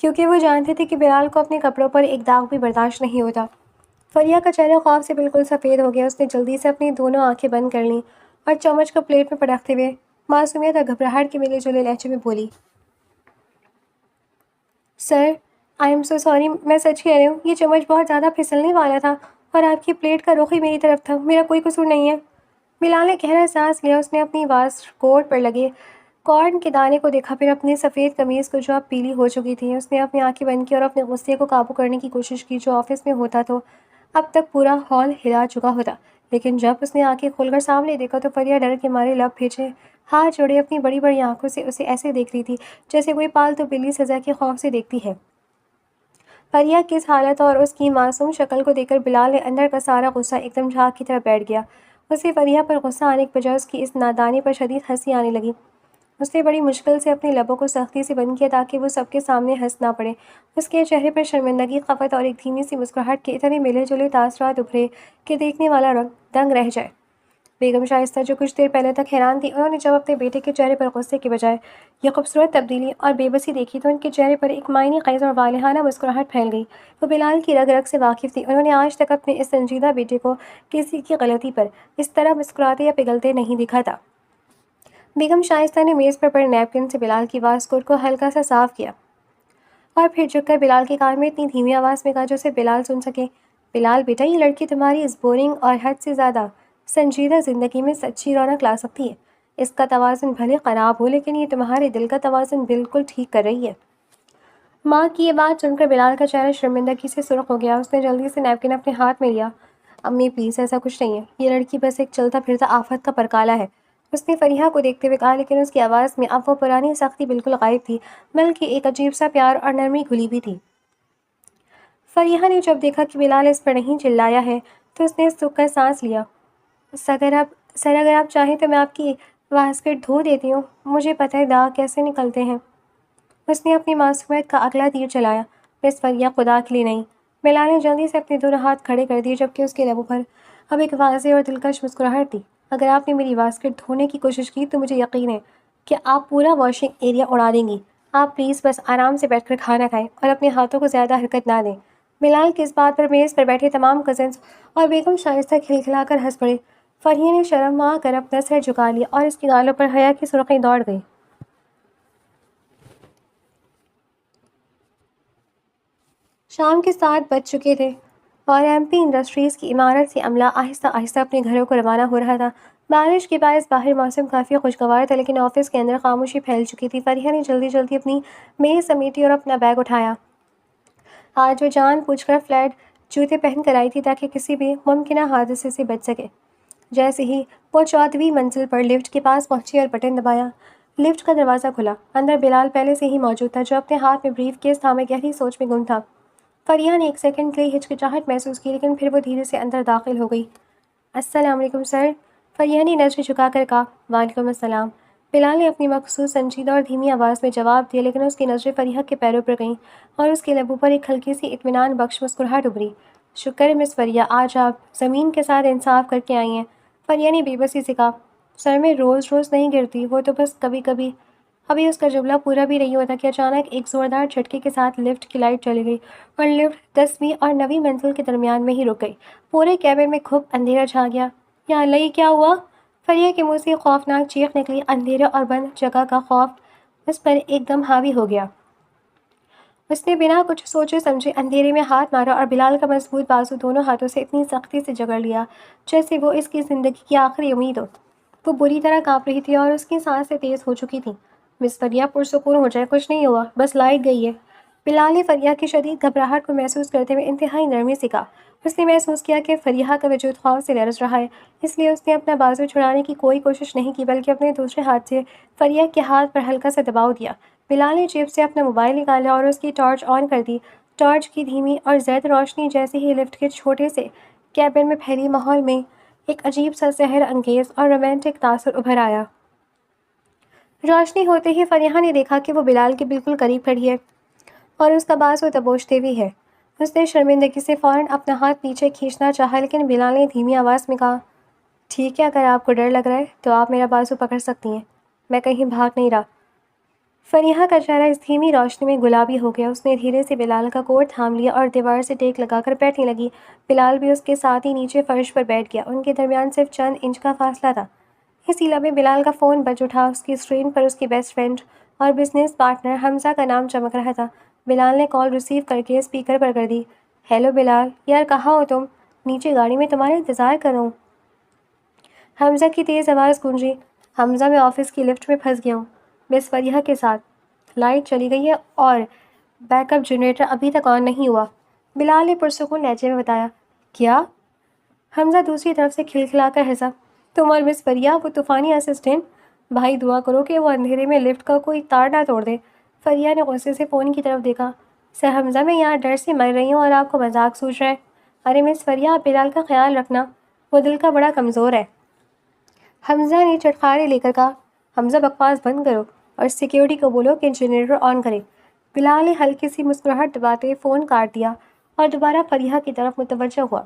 Speaker 1: کیونکہ وہ جانتے تھے کہ بلال کو اپنے کپڑوں پر ایک داغ بھی برداشت نہیں ہوتا۔ فریحہ کا چہرہ خوف سے بالکل سفید ہو گیا۔ اس نے جلدی سے اپنی دونوں آنکھیں بند کر لیں اور چمچ کو پلیٹ میں پٹکتے ہوئے معصومیت اور گھبراہٹ کے ملے جلے لہجے میں بولی، سر آئی ایم سو سوری، میں سچ کہہ رہی ہوں، یہ چمچ بہت زیادہ پھسلنے والا تھا اور آپ کی پلیٹ کا رخ ہی میری طرف تھا، میرا کوئی قصور نہیں ہے۔ بلال نے گہرا سانس لیا۔ اس نے اپنی واسٹ کوٹ پر لگے کارن کے دانے کو دیکھا، پھر اپنی سفید قمیض کو جو اب پیلی ہو چکی تھی۔ اس نے اپنی آنکھیں بند کی اور اپنے غصے کو قابو کرنے کی کوشش کی جو آفس میں ہوتا تو اب تک پورا ہال ہلا چکا ہوتا، لیکن جب اس نے آنکھیں کھول کر سامنے دیکھا تو فریہ ڈر کے مارے لب بھیجے ہاتھ جوڑے اپنی بڑی بڑی آنکھوں سے اسے ایسے دیکھ رہی تھی جیسے کوئی پالتو بلی سزا کے خوف سے دیکھتی ہے۔ فریہ کی اس حالت اور اس کی معصوم شکل کو دیکھ کر بلال نے اندر کا سارا غصہ ایک دم جھاگ کی طرح بیٹھ گیا۔ اسے فریہ پر غصہ آنے کے بجائے اس کی اس نادانی پر شدید ہنسی آنے لگی۔ اس نے بڑی مشکل سے اپنے لبوں کو سختی سے بند کیا تاکہ وہ سب کے سامنے ہنس نہ پڑے۔ اس کے چہرے پر شرمندگی، خفت اور ایک دھیمی سی مسکراہٹ کے اتنے ملے جلے تاثرات ابھرے کہ دیکھنے والا دنگ رہ جائے۔ بیگم شائستہ، جو کچھ دیر پہلے تک حیران تھی، انہوں نے جب اپنے بیٹے کے چہرے پر غصے کے بجائے یہ خوبصورت تبدیلی اور بے بسی دیکھی تو ان کے چہرے پر ایک معنی خیز اور والہانہ مسکراہٹ پھیل گئی۔ وہ بلال کی رگ رگ سے واقف تھی، انہوں نے آج تک اپنے اس سنجیدہ بیٹے کو کسی کی غلطی پر اس طرح مسکراتے یا پگھلتے نہیں دیکھا تھا۔ بیگم شائستہ نے میز پر پڑے نیپکن سے بلال کی واسکوٹ کو ہلکا سا صاف کیا اور پھر جھک کر بلال کے کان میں اتنی دھیمی آواز میں کہا جو اسے بلال سن سکے، بلال بیٹا، یہ لڑکی تمہاری اس بورنگ اور حد سے زیادہ سنجیدہ زندگی میں سچی رونق لا سکتی ہے۔ اس کا توازن بھلے خراب ہو لیکن یہ تمہارے دل کا توازن بالکل ٹھیک کر رہی ہے۔ ماں کی یہ بات سن کر بلال کا چہرہ شرمندگی سے سرخ ہو گیا۔ اس نے جلدی سے نیپکن اپنے ہاتھ میں لیا۔ امی پلیز، ایسا کچھ نہیں ہے، یہ لڑکی بس ایک چلتا پھرتا آفت کا پرکالا ہے، اس نے فریحہ کو دیکھتے ہوئے کہا، لیکن اس کی آواز میں اب وہ پرانی سختی بالکل غائب تھی، بلکہ ایک عجیب سا پیار اور نرمی گھلی بھی تھی۔ فریحہ نے جب دیکھا کہ بلال اس پر نہیں چلایا ہے تو اس نے سکھ کر سانس لیا۔ اگر آپ چاہیں تو میں آپ کی واسکٹ دھو دیتی ہوں، مجھے پتہ ہے داغ کیسے نکلتے ہیں۔ اس نے اپنی معصومیت کا اگلا تیر چلایا۔ مس فریہ، خدا کے لیے نہیں۔ بلال نے جلدی سے اپنے دونوں ہاتھ کھڑے کر دیے جبکہ اس کے لبوں پر اب ایک واضح اور دلکش مسکراہٹ تھی۔ اگر آپ نے میری واسکٹ دھونے کی کوشش کی تو مجھے یقین ہے کہ آپ پورا واشنگ ایریا اڑا دیں گی۔ آپ پلیز بس آرام سے بیٹھ کر کھانا کھائیں اور اپنے ہاتھوں کو زیادہ حرکت نہ دیں۔ بلال کی اس بات پر میز پر بیٹھے تمام کزنز اور بیگم شائستہ کھلکھلا کر ہنس پڑے۔ فریہ نے شرم آ کر اپنا سر جھکا لیا اور اس کی گالوں پر حیا کی سرخی دوڑ گئی۔ شام کے 7 بج چکے تھے اور ایم پی انڈسٹریز کی عمارت سے عملہ آہستہ آہستہ اپنے گھروں کو روانہ ہو رہا تھا۔ بارش کے باعث باہر موسم کافی خوشگوار تھا لیکن آفس کے اندر خاموشی پھیل چکی تھی۔ فریحہ نے جلدی جلدی اپنی میز سمیٹی اور اپنا بیگ اٹھایا۔ آج وہ جان بوجھ کر فلیٹ جوتے پہن کر آئی تھی تاکہ کسی بھی ممکنہ حادثے سے بچ سکے۔ جیسے ہی وہ 14ویں منزل پر لفٹ کے پاس پہنچی اور بٹن دبایا، لفٹ کا دروازہ کھلا۔ اندر بلال پہلے سے ہی موجود تھا جو اپنے ہاتھ میں بریف کیس تھامے گہری سوچ میں گم تھا۔ فریحہ نے ایک سیکنڈ کے لیے ہچکچاہٹ محسوس کی لیکن پھر وہ دھیرے سے اندر داخل ہو گئی۔ السلام علیکم سر، فریحہ نے نظر جھکا کر کہا۔ وعلیکم السلام، بلال نے اپنی مخصوص سنجیدہ اور دھیمی آواز میں جواب دیا لیکن اس کی نظریں فریحہ کے پیروں پر گئیں اور اس کے لبوں پر ایک ہلکی سی اطمینان بخش مسکراہٹ ابھری۔ شکر ہے مس فریحہ، آج آپ زمین کے ساتھ انصاف کر کے آئی ہیں، فریحہ نے بے بسی سے کہا۔ سر میں روز روز نہیں گرتی، وہ تو بس کبھی کبھی۔ ابھی اس کا جملہ پورا بھی نہیں ہوتا کہ اچانک ایک زوردار جھٹکے کے ساتھ لفٹ کی لائٹ چلی گئی اور لفٹ 10ویں اور 9ویں منزل کے درمیان میں ہی رک گئی۔ پورے کیبن میں خوب اندھیرا چھا گیا۔ یا اللہ، یہ کیا ہوا؟ فریحہ کے منہ سے ایک خوفناک چیخ نکلی۔ اندھیرا اور بند جگہ کا خوف اس پر ایک دم حاوی ہو گیا۔ اس نے بنا کچھ سوچے سمجھے اندھیرے میں ہاتھ مارا اور بلال کا مضبوط بازو دونوں ہاتھوں سے اتنی سختی سے جکڑ لیا جیسے وہ اس کی زندگی کی آخری امید ہو۔ وہ بری طرح کانپ رہی تھی اور اس کی سانسیں تیز ہو چکی تھیں۔ مس فریحہ، پرسکون ہو جائے، کچھ نہیں ہوا، بس لائٹ گئی ہے، بلال نے فریحہ کی شدید گھبراہٹ کو محسوس کرتے ہوئے انتہائی نرمی سے کہا۔ اس نے محسوس کیا کہ فریحہ کا وجود خوف سے لرز رہا ہے، اس لیے اس نے اپنا بازو چھڑانے کی کوئی کوشش نہیں کی بلکہ اپنے دوسرے ہاتھ سے فریحہ کے ہاتھ پر ہلکا سا دباؤ دیا۔ بلال نے جیب سے اپنا موبائل نکالا اور اس کی ٹارچ آن کر دی۔ ٹارچ کی دھیمی اور زائد روشنی جیسے ہی لفٹ کے چھوٹے سے کیبن میں پھیلی، ماحول میں ایک عجیب سا سحر انگیز اور رومانٹک تاثر ابھر آیا۔ روشنی ہوتے ہی فریحہ نے دیکھا کہ وہ بلال کے بالکل قریب کھڑی ہے اور اس کا بازو دبوچتے ہوئی ہے۔ اس نے شرمندگی سے فوراً اپنا ہاتھ پیچھے کھینچنا چاہا لیکن بلال نے دھیمی آواز میں کہا، ٹھیک ہے، اگر آپ کو ڈر لگ رہا ہے تو آپ میرا بازو پکڑ سکتی ہیں، میں کہیں بھاگ نہیں رہا۔ فریحہ کا چہرہ اس دھیمی روشنی میں گلابی ہو گیا۔ اس نے دھیرے سے بلال کا کوٹ تھام لیا اور دیوار سے ٹیک لگا کر بیٹھنے لگی۔ بلال بھی اس کے ساتھ ہی نیچے فرش پر بیٹھ گیا۔ ان کے درمیان صرف چند انچ کا فاصلہ تھا۔ اسی لمحے بلال کا فون بج اٹھا۔ اس کی اسکرین پر اس کی بیسٹ فرینڈ اور بزنس پارٹنر حمزہ کا نام چمک رہا تھا۔ بلال نے کال ریسیو کر کے اسپیکر پر کر دی۔ ہیلو بلال، یار کہاں ہو تم؟ نیچے گاڑی میں تمہارا انتظار کر رہا ہوں، حمزہ کی تیز آواز گونجی۔ حمزہ، میں آفس کی لفٹ میں پھنس گیا ہوں مس فریحہ کے ساتھ، لائٹ چلی گئی ہے اور بیک اپ جنریٹر ابھی تک آن نہیں ہوا، بلال نے پرسکون لہجے میں بتایا۔ کیا؟ حمزہ دوسری طرف سے کھلکھلا کر ہنسا۔ تم اور مس فریا وہ طوفانی اسسٹنٹ؟ بھائی دعا کرو کہ وہ اندھیرے میں لفٹ کا کوئی تار نہ توڑ دے۔ فریا نے غصے سے فون کی طرف دیکھا۔ سر حمزہ میں یہاں ڈر سے مر رہی ہوں اور آپ کو مذاق سوچ رہا ہے۔ ارے مس فریا آپ بلال کا خیال رکھنا، وہ دل کا بڑا کمزور ہے۔ حمزہ نے چٹخارے لے کر کہا۔ حمزہ بکواس بند کرو اور سیکیورٹی کو بولو کہ جنریٹر آن کرے۔ بلال نے ہلکی سی مسکراہٹ دباتے فون کاٹ دیا اور دوبارہ فریحہ کی طرف متوجہ ہوا۔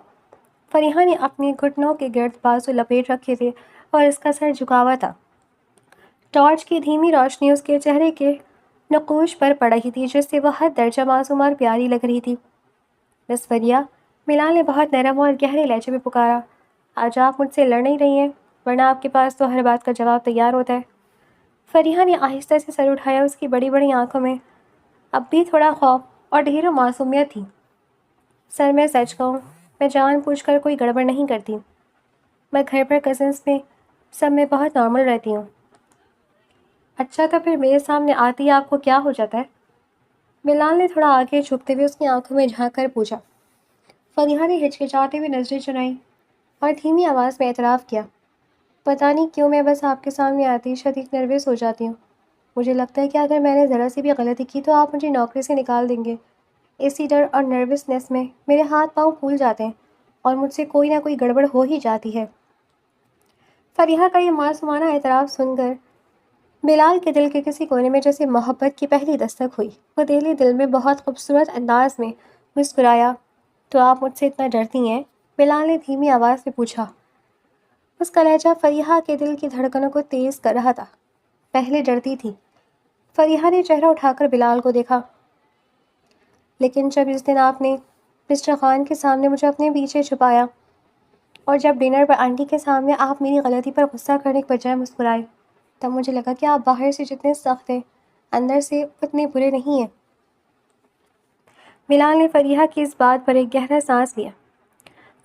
Speaker 1: فریحہ نے اپنے گھٹنوں کے گرد بازو لپیٹ رکھے تھے اور اس کا سر جھکا ہوا تھا۔ ٹارچ کی دھیمی روشنی اس کے چہرے کے نقوش پر پڑ رہی تھی جس سے وہ حد درجہ معصوم اور پیاری لگ رہی تھی۔ مس فریہ، بلال نے بہت نرم اور گہرے لہجے میں پکارا، آج آپ مجھ سے لڑ نہیں رہی ہیں ورنہ آپ کے پاس تو ہر بات کا جواب تیار ہوتا ہے۔ فریحہ نے آہستہ سے سر اٹھایا، اس کی بڑی بڑی آنکھوں میں اب بھی تھوڑا خوف اور ڈھیروں معصومیت تھی۔ سر میں سچ کہوں، میں جان بوجھ کر کوئی گڑبڑ نہیں کرتی۔ میں گھر پر کزنس میں سب میں بہت نارمل رہتی ہوں۔ اچھا تو پھر میرے سامنے آتی ہی آپ کو کیا ہو جاتا ہے؟ بلال نے تھوڑا آگے جھکتے ہوئے اس کی آنکھوں میں جھانک کر پوچھا۔ فریحہ نے ہچکچاتے ہوئے نظریں چنائیں اور دھیمی آواز میں اعتراف کیا، پتہ نہیں کیوں میں بس آپ کے سامنے آتی شدید نروس ہو جاتی ہوں۔ مجھے لگتا ہے کہ اگر میں نے ذرا سی بھی غلطی کی تو آپ مجھے نوکری سے نکال دیں گے۔ اسی ڈر اور نروسنس میں میرے ہاتھ پاؤں پھول جاتے ہیں اور مجھ سے کوئی نہ کوئی گڑبڑ ہو ہی جاتی ہے۔ فریحہ کا یہ معصومانہ اعتراف سن کر بلال کے دل کے کسی کونے میں جیسے محبت کی پہلی دستک ہوئی۔ وہ دہلی دل میں بہت خوبصورت انداز میں مسکرایا۔ تو آپ مجھ سے اتنا ڈرتی ہیں؟ بلال نے دھیمی آواز میں پوچھا۔ اس کا لہجہ فریحہ کے دل کی دھڑکنوں کو تیز کر رہا تھا۔ پہلے ڈرتی تھی۔ فریحہ نے چہرہ اٹھا کر بلال کو دیکھا۔ لیکن جب اس دن آپ نے مسٹر خان کے سامنے مجھے اپنے پیچھے چھپایا اور جب ڈنر پر آنٹی کے سامنے آپ میری غلطی پر غصہ کرنے کے بجائے مسکرائے، تب مجھے لگا کہ آپ باہر سے جتنے سخت ہیں اندر سے اتنے برے نہیں ہیں۔ بلال نے فریحہ کی اس بات پر ایک گہرا سانس لیا۔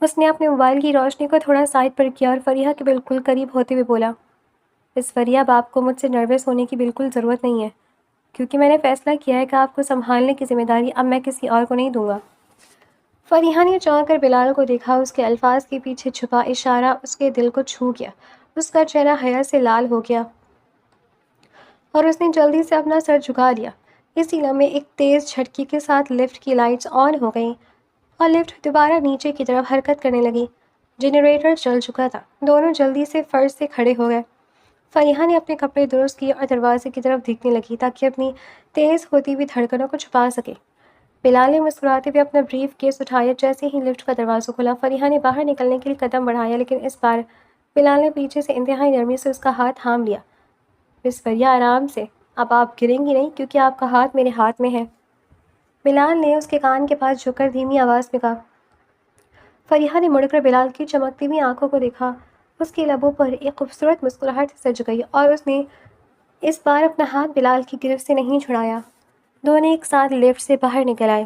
Speaker 1: اس نے اپنے موبائل کی روشنی کو تھوڑا سائڈ پر کیا اور فریحہ کے بالکل قریب ہوتے ہوئے بولا، اس فریحہ اب آپ کو مجھ سے نروس ہونے کی بالکل ضرورت نہیں ہے، کیونکہ میں نے فیصلہ کیا ہے کہ آپ کو سنبھالنے کی ذمہ داری اب میں کسی اور کو نہیں دوں گا۔ فریحہ نے چونک کر بلال کو دیکھا۔ اس کے الفاظ کے پیچھے چھپا اشارہ اس کے دل کو چھو گیا۔ اس کا چہرہ حیا سے لال ہو گیا اور اس نے جلدی سے اپنا سر جھکا لیا۔ اسی لمحے ایک تیز جھٹکے کے ساتھ لفٹ کی لائٹس آن ہو گئیں اور لفٹ دوبارہ نیچے کی طرف حرکت کرنے لگی۔ جنریٹر چل چکا تھا۔ دونوں جلدی سے فرش سے کھڑے ہو گئے۔ فریحہ نے اپنے کپڑے درست کیے اور دروازے کی طرف دیکھنے لگی تاکہ اپنی تیز ہوتی ہوئی دھڑکنوں کو چھپا سکے۔ بلال نے مسکراتے ہوئے اپنا بریف کیس اٹھایا۔ جیسے ہی لفٹ کا دروازہ کھلا، فریحہ نے باہر نکلنے کے لیے قدم بڑھایا، لیکن اس بار بلال نے پیچھے سے انتہائی نرمی سے اس کا ہاتھ تھام لیا۔ مس فریہ آرام سے، اب آپ گریں گی نہیں کیونکہ آپ کا ہاتھ میرے ہاتھ میں ہے، بلال نے اس کے کان کے پاس جھک کر دھیمی آواز میں کہا۔ فریحہ نے مڑ کر بلال کی چمکتی ہوئی آنکھوں کو دیکھا۔ اس کے لبوں پر ایک خوبصورت مسکراہٹ سج گئی اور اس نے اس بار اپنا ہاتھ بلال کی گرفت سے نہیں چھڑایا۔ دونوں ایک ساتھ لفٹ سے باہر نکل آئے۔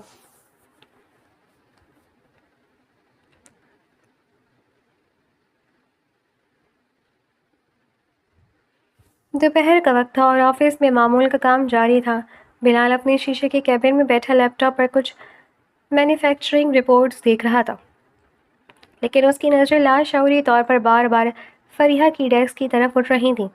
Speaker 1: دوپہر کا وقت تھا اور آفس میں معمول کا کام جاری تھا۔ بلال اپنے شیشے کے کیبن میں بیٹھا لیپ ٹاپ پر کچھ مینوفیکچرنگ رپورٹس دیکھ رہا تھا، لیکن اس کی نظریں لاشعوری طور پر بار بار فریحہ کی ڈیسک کی طرف اٹھ رہی تھیں۔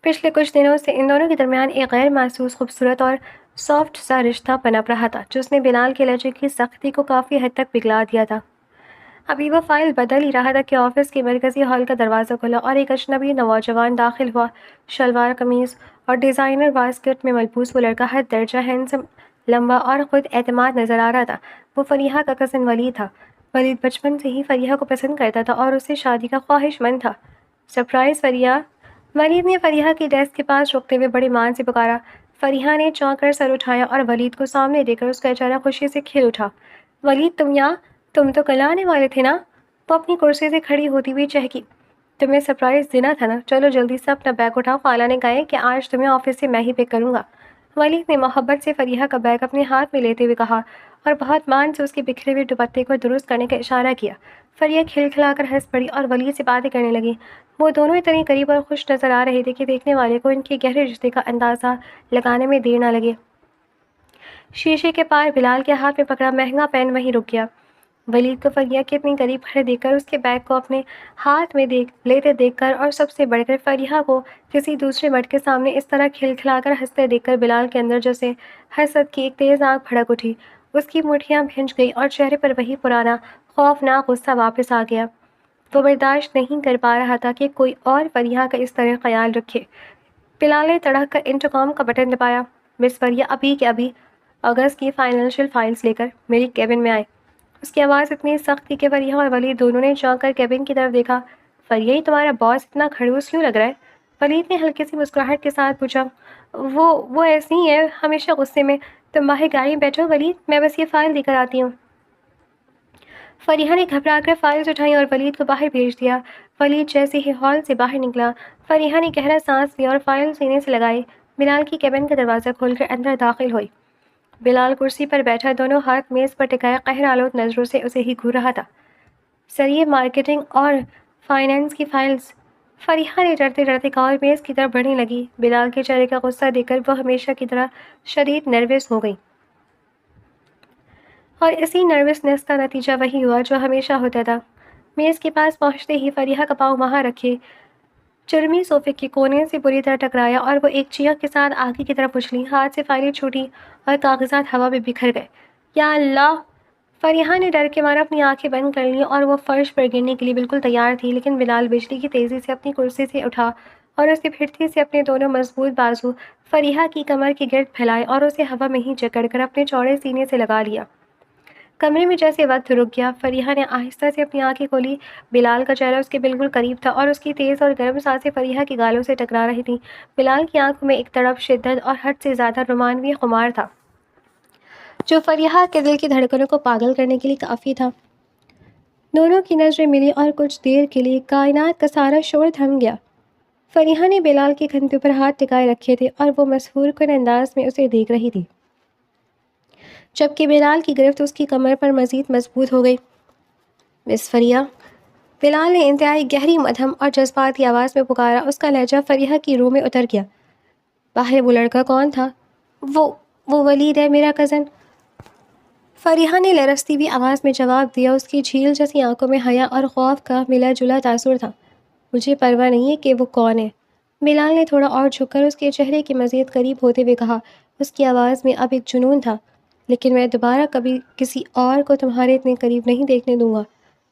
Speaker 1: پچھلے کچھ دنوں سے ان دونوں کے درمیان ایک غیر محسوس خوبصورت اور سافٹ سا رشتہ پنپ رہا تھا جس نے بلال کے لہجے کی سختی کو کافی حد تک پگھلا دیا تھا۔ ابھی وہ فائل بدل ہی رہا تھا کہ آفس کے مرکزی ہال کا دروازہ کھلا اور ایک اجنبی نوجوان داخل ہوا۔ شلوار قمیض اور ڈیزائنر واسکٹ میں ملبوس وہ لڑکا حد درجہ ہینڈسم، لمبا اور خود اعتماد نظر آ رہا تھا۔ وہ فریحہ کا کزن ولید تھا۔ ولید بچپن سے ہی فریحہ کو پسند کرتا تھا اور اس سے شادی کا خواہش مند تھا۔ سرپرائز فریحہ! ولید نے فریحہ کی ڈیسک کے پاس رکتے ہوئے بڑی مان سے پکارا۔ فریحہ نے چونک کر سر اٹھایا اور ولید کو سامنے دے کر اس کا چہرہ خوشی سے کھل اٹھا۔ ولید تم یہاں؟ تم تو کل آنے والے تھے نا؟ وہ اپنی کرسی سے کھڑی ہوتی ہوئی چہکی۔ تمہیں سرپرائز دینا تھا نا؟ چلو جلدی سے اپنا بیگ اٹھاؤ، خالہ نے کہا ہے کہ آج تمہیں آفس سے میں ہی پک کروں گا۔ ولید نے محبت سے فریحہ کا بیگ اپنے ہاتھ میں لیتے ہوئے کہا اور بہت مان سے اس کے بکھرے ہوئے دوپٹے کو درست کرنے کا اشارہ کیا۔ فریحہ کھلکھلا کر ہنس پڑی اور ولید سے باتیں کرنے لگی۔ وہ دونوں اتنے قریب اور خوش نظر آ رہے تھے کہ دیکھنے والے کو ان کے گہرے رشتے کا اندازہ لگانے میں دیر نہ لگے۔ شیشے کے پار بلال کے ہاتھ میں پکڑا مہنگا پین وہیں رک گیا۔ ولید کو فریہ کے اتنی قریب کھڑے دیکھ کر، اس کے بیگ کو اپنے ہاتھ میں لیتے دیکھ کر، اور سب سے بڑھ کر فریہ کو کسی دوسرے مرد کے سامنے اس طرح کھلکھلا کر ہنستے دیکھ کر بلال کے اندر جیسے حسد کی ایک تیز آگ بھڑک اٹھی۔ اس کی مٹھیاں بھنج گئی اور چہرے پر وہی پرانا خوفناک غصہ واپس آ گیا۔ وہ برداشت نہیں کر پا رہا تھا کہ کوئی اور فریہ کا اس طرح خیال رکھے۔ بلال نے تڑک کر انٹرکام کا بٹن دبایا۔ مس فریہ ابھی کے ابھی اگست کی فائنینشیل فائلز لے کر میری کیبن میں آئے۔ اس کی آواز اتنی سخت تھی کہ فریہ اور ولید دونوں نے چونک کر کیبن کی طرف دیکھا۔ فریہ، تمہارا باس اتنا خڑوس کیوں لگ رہا ہے؟ ولید نے ہلکی سی مسکراہٹ کے ساتھ پوچھا۔ وہ ایسے ہی ہے، ہمیشہ غصے میں۔ تم باہر گاڑی میں بیٹھو ولید، میں بس یہ فائل دے کر آتی ہوں۔ فریہ نے گھبرا کر فائلز اٹھائیں اور ولید کو باہر بھیج دیا۔ ولید جیسے ہی ہال سے باہر نکلا، فریہ نے گہرا سانس لیا اور فائل سینے سے لگائے۔ بلال کی کیبن کا دروازہ کھول کر اندر داخل ہوئی۔ بلال کرسی پر بیٹھا دونوں ہاتھ میز پر ٹکائے قہر آلود نظروں سے اسے ہی گھور رہا تھا۔ سر، یہ مارکیٹنگ اور فائنانس کی فائلز۔ فریہ نے ڈرتے ڈرتے کہا اور میز کی طرف بڑھنے لگی۔ بلال کے چہرے کا غصہ دیکھ کر وہ ہمیشہ کی طرح شدید نروس ہو گئی، اور اسی نروسنس کا نتیجہ وہی ہوا جو ہمیشہ ہوتا تھا۔ میز کے پاس پہنچتے ہی فریہ کا پاؤں وہاں رکھے چرمی صوفے کے کونے سے بری طرح ٹکرایا اور وہ ایک چیخ کے ساتھ آگے کی طرف اچھلی۔ ہاتھ سے فائلیں چھوٹی اور کاغذات ہوا میں بکھر گئے۔ یا اللہ! فریہ نے ڈر کے مارے اپنی آنکھیں بند کر لیں اور وہ فرش پر گرنے کے لیے بالکل تیار تھی، لیکن بلال بجلی کی تیزی سے اپنی کرسی سے اٹھا اور اس کے پھٹتی سے اپنے دونوں مضبوط بازو فریہ کی کمر کے گرد پھیلائے اور اسے ہوا میں ہی جکڑ کر اپنے چوڑے سینے سے لگا لیا۔ کمرے میں جیسے وقت رک گیا۔ فریہ نے آہستہ سے اپنی آنکھیں کھولی۔ بلال کا چہرہ اس کے بالکل قریب تھا اور اس کی تیز اور گرم سانسیں فریہ کی گالوں سے ٹکرا رہی تھیں۔ بلال کی آنکھوں میں ایک تڑپ، شدت اور حد سے زیادہ رومانوی خمار تھا، جو فریہ کے دل کی دھڑکنوں کو پاگل کرنے کے لیے کافی تھا۔ دونوں کی نظریں ملی اور کچھ دیر کے لیے کائنات کا سارا شور تھم گیا۔ فریہ نے بلال کے کندھے پر ہاتھ ٹکائے رکھے تھے اور وہ مسحور کن انداز میں اسے دیکھ رہی تھی، جبکہ بلال کی گرفت اس کی کمر پر مزید مضبوط ہو گئی۔ مس فریہ، بلال نے انتہائی گہری، مدھم اور جذباتی آواز میں پکارا۔ اس کا لہجہ فریہ کی روح میں اتر گیا۔ باہر وہ لڑکا کون تھا؟ وہ ولید ہے، میرا کزن۔ فریہ نے لرزتی ہوئی آواز میں جواب دیا۔ اس کی جھیل جیسی آنکھوں میں حیا اور خوف کا ملا جلا تاثر تھا۔ مجھے پرواہ نہیں ہے کہ وہ کون ہے، بلال نے تھوڑا اور جھک کر اس کے چہرے کے مزید قریب ہوتے ہوئے کہا۔ اس کی آواز میں اب ایک جنون تھا۔ لیکن میں دوبارہ کبھی کسی اور کو تمہارے اتنے قریب نہیں دیکھنے دوں گا۔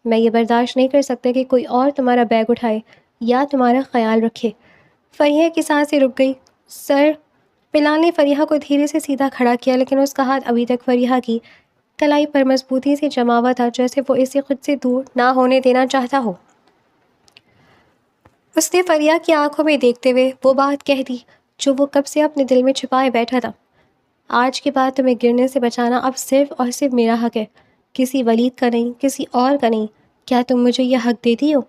Speaker 1: میں یہ برداشت نہیں کر سکتا کہ کوئی اور تمہارا بیگ اٹھائے یا تمہارا خیال رکھے۔ فریہ کی سانسیں رک گئی۔ سر، بلال نے فریہ کو دھیرے سے سیدھا کھڑا کیا، لیکن اس کا ہاتھ ابھی تک فریہ کی کلائی پر مضبوطی سے جما ہوا تھا، جیسے وہ اسے خود سے دور نہ ہونے دینا چاہتا ہو۔ اس نے فریہ کی آنکھوں میں دیکھتے ہوئے وہ بات کہہ دی جو وہ کب سے اپنے دل میں چھپائے بیٹھا تھا۔ آج کے بعد تمہیں گرنے سے بچانا اب صرف اور صرف میرا حق ہے، کسی ولید کا نہیں، کسی اور کا نہیں۔ کیا تم مجھے یہ حق دیتی ہو؟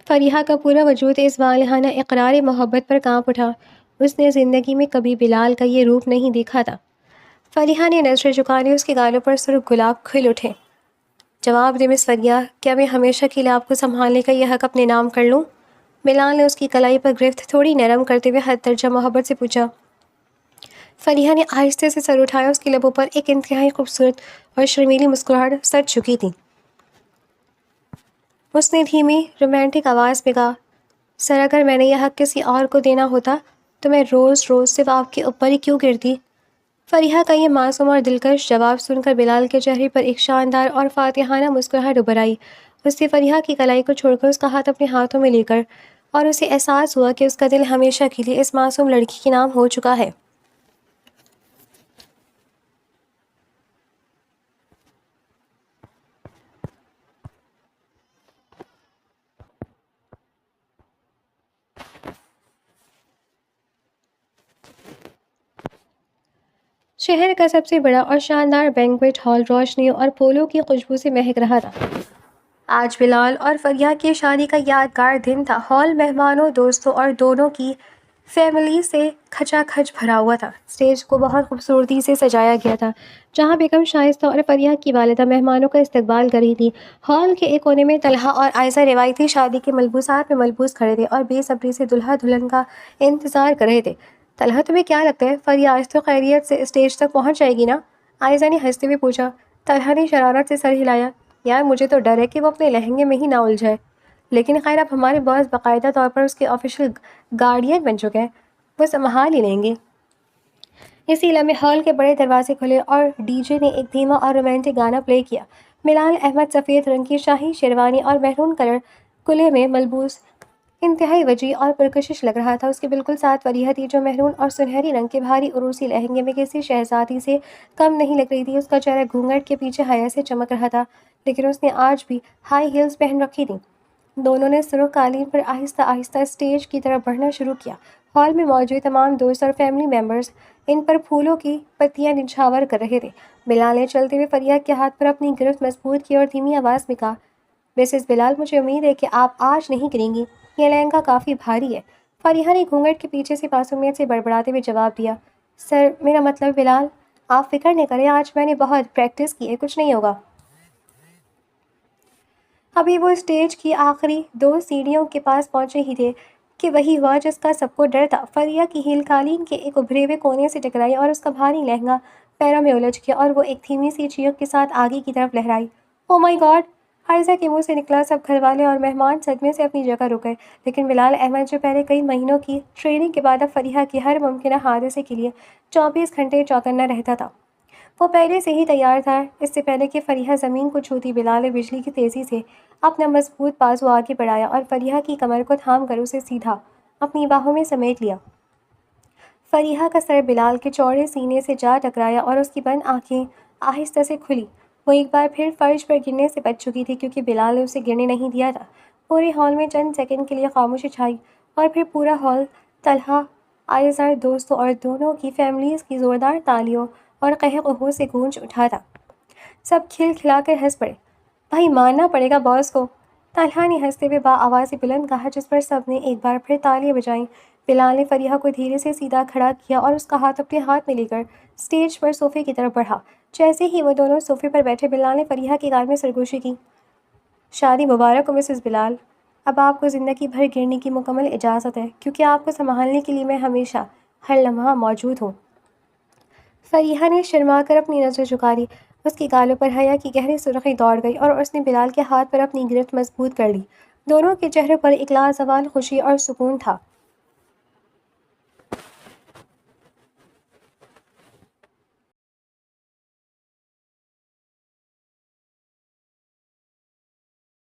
Speaker 1: فریہ کا پورا وجود اس والہانہ اقرار محبت پر کانپ اٹھا۔ اس نے زندگی میں کبھی بلال کا یہ روپ نہیں دیکھا تھا۔ فریہ نے نظریں جھکانے اس کے گالوں پر سرخ گلاب کھل اٹھے۔ جواب دے مس فریہ، کیا میں ہمیشہ کے لیے آپ کو سنبھالنے کا یہ حق اپنے نام کر لوں؟ بلال نے اس کی کلائی پر گرفت تھوڑی نرم کرتے ہوئے حد درجہ محبت سے پوچھا۔ فریہ نے آہستہ سے سر اٹھایا۔ اس کے لبوں پر ایک انتہائی خوبصورت اور شرمیلی مسکراہٹ سج چکی تھی۔ اس نے دھیمی، رومانٹک آواز میں کہا، سر، اگر میں نے یہ حق کسی اور کو دینا ہوتا تو میں روز روز صرف آپ کے اوپر ہی کیوں گرتی؟ فریہ کا یہ معصوم اور دلکش جواب سن کر بلال کے چہرے پر ایک شاندار اور فاتحانہ مسکراہٹ ابھر آئی۔ اس نے فریہ کی کلائی کو چھوڑ کر اس کا ہاتھ اپنے ہاتھوں میں لے کر، اور اسے احساس ہوا کہ اس کا دل ہمیشہ کے لیے اس معصوم لڑکی کے نام ہو چکا ہے۔ شہر کا سب سے بڑا اور شاندار بینکویٹ ہال روشنیوں اور پھولوں کی خوشبو سے مہک رہا تھا۔ آج بلال اور فریہ کی شادی کا یادگار دن تھا۔ ہال مہمانوں، دوستوں اور دونوں کی فیملی سے کھچا کھچ بھرا ہوا تھا۔ اسٹیج کو بہت خوبصورتی سے سجایا گیا تھا، جہاں بیگم شائستہ اور فریہ کی والدہ مہمانوں کا استقبال کر رہی تھیں۔ ہال کے ایک کونے میں طلحہ اور عائشہ روایتی شادی کے ملبوسات میں ملبوس کھڑے تھے اور بے صبری سے دلہا دلہن کا انتظار کر رہے تھے۔ طلحہ، تمہیں کیا لگتا ہے فریہ آج تو خیریت سے اسٹیج تک پہنچ جائے گی نا؟ عائشہ نے ہنستے ہوئے پوچھا۔ طلحہ نے شرارت سے سر ہلایا۔ یار مجھے تو ڈر ہے کہ وہ اپنے لہنگے میں ہی نہ الجھائے، لیکن خیر اب ہمارے باس باقاعدہ طور پر اس کے آفیشیل گارڈین بن چکے ہیں، وہ سنبھال ہی لیں گے۔ اسی لمحے ہال کے بڑے دروازے کھلے اور ڈی جے نے ایک دھیما اور رومانٹک گانا پلے کیا۔ بلال احمد سفید رنگ کی شاہی شیروانی اور میرون کلر کلے میں ملبوس انتہائی وجیح اور پرکشش لگ رہا تھا۔ اس کے بالکل ساتھ فریحہ تھی جو میرون اور سنہری رنگ کے بھاری عروسی لہنگے میں کسی شہزادی سے کم نہیں لگ رہی تھی۔ اس کا چہرہ گھونگھٹ کے پیچھے حیا سے چمک رہا تھا، لیکن اس نے آج بھی ہائی ہیلز پہن رکھی تھیں۔ دونوں نے سرخ قالین پر آہستہ آہستہ اسٹیج کی طرف بڑھنا شروع کیا۔ ہال میں موجود تمام دوست اور فیملی ممبرز ان پر پھولوں کی پتیاں نچھاور کر رہے تھے۔ بلال نے چلتے ہوئے فریحہ کے ہاتھ پر اپنی گرفت مضبوط کی اور دھیمی آواز میں کہا، مسز بلال، مجھے امید ہے کہ آپ آج نہیں گریں گی، یہ لہنگا کافی بھاری ہے۔ فریحہ نے گھونگھٹ کے پیچھے سے معصومیت سے بڑبڑاتے ہوئے جواب دیا، سر میرا مطلب بلال، آپ فکر نہ کریں، آج میں نے بہت پریکٹس کی ہے، کچھ نہیں ہوگا۔ ابھی وہ اسٹیج کی آخری 2 سیڑھیوں کے پاس پہنچے ہی تھے کہ وہی ہوا جس کا سب کو ڈر تھا۔ فریحہ کی ہیل قالین کے ایک ابھرے ہوئے کونے سے ٹکرائی اور اس کا بھاری لہنگا پیروں میں الجھ گیا اور وہ ایک دھیمی سی چیخ کے ساتھ آگے کی طرف لہرائی۔ او مائی گاڈ! عائزہ کے منہ سے نکلا۔ سب گھر والے اور مہمان صدمے سے اپنی جگہ رک گئے، لیکن بلال احمد جو پہلے کئی مہینوں کی ٹریننگ کے بعد اب فریحہ کے ہر ممکنہ حادثے کے لیے 24 گھنٹے چوکنا رہتا تھا، وہ پہلے سے ہی تیار تھا۔ اس سے پہلے کہ فریحہ زمین کو چھوتی، بلال نے بجلی کی تیزی سے اپنا مضبوط بازو آگے بڑھایا اور فریحہ کی کمر کو تھام کر اسے سیدھا اپنی باہوں میں سمیٹ لیا۔ فریحہ کا سر بلال کے چوڑے سینے سے جا ٹکرایا اور اس کی بند آنکھیں آہستہ سے کھلی۔ وہ ایک بار پھر فرش پر گرنے سے بچ چکی تھی کیونکہ بلال نے اسے گرنے نہیں دیا تھا۔ پورے ہال میں چند سیکنڈ کے لیے خاموشی چھائی اور پھر پورا ہال طلحہ، عائزہ، دوستوں اور دونوں کی فیملیز کی زوردار تالیوں اور قہقہوں سے گونج اٹھا تھا۔ سب کھل کھلا کر ہنس پڑے۔ بھائی ماننا پڑے گا باس کو، طلحہ نے ہنستے ہوئے آواز بلند کہا، جس پر سب نے ایک بار پھر تالیاں بجائیں۔ بلال نے فریحہ کو دھیرے سے سیدھا کھڑا کیا اور اس کا ہاتھ اپنے ہاتھ میں لے کر اسٹیج پر صوفے کی طرف بڑھا۔ جیسے ہی وہ دونوں صوفے پر بیٹھے، بلال نے فریحہ کے گال میں سرگوشی کی، شادی مبارک ہو مسز بلال، اب آپ کو زندگی بھر گرنے کی مکمل اجازت ہے، کیونکہ آپ کو سنبھالنے کے لیے میں ہمیشہ ہر لمحہ موجود ہوں۔ فریحہ نے شرما کر اپنی نظر جھکا دی۔ اس کے گالوں پر حیا کی گہری سرخی دوڑ گئی اور اس نے بلال کے ہاتھ پر اپنی گرفت مضبوط کر لی۔ دونوں کے چہروں پر ایک لازوال خوشی اور سکون تھا۔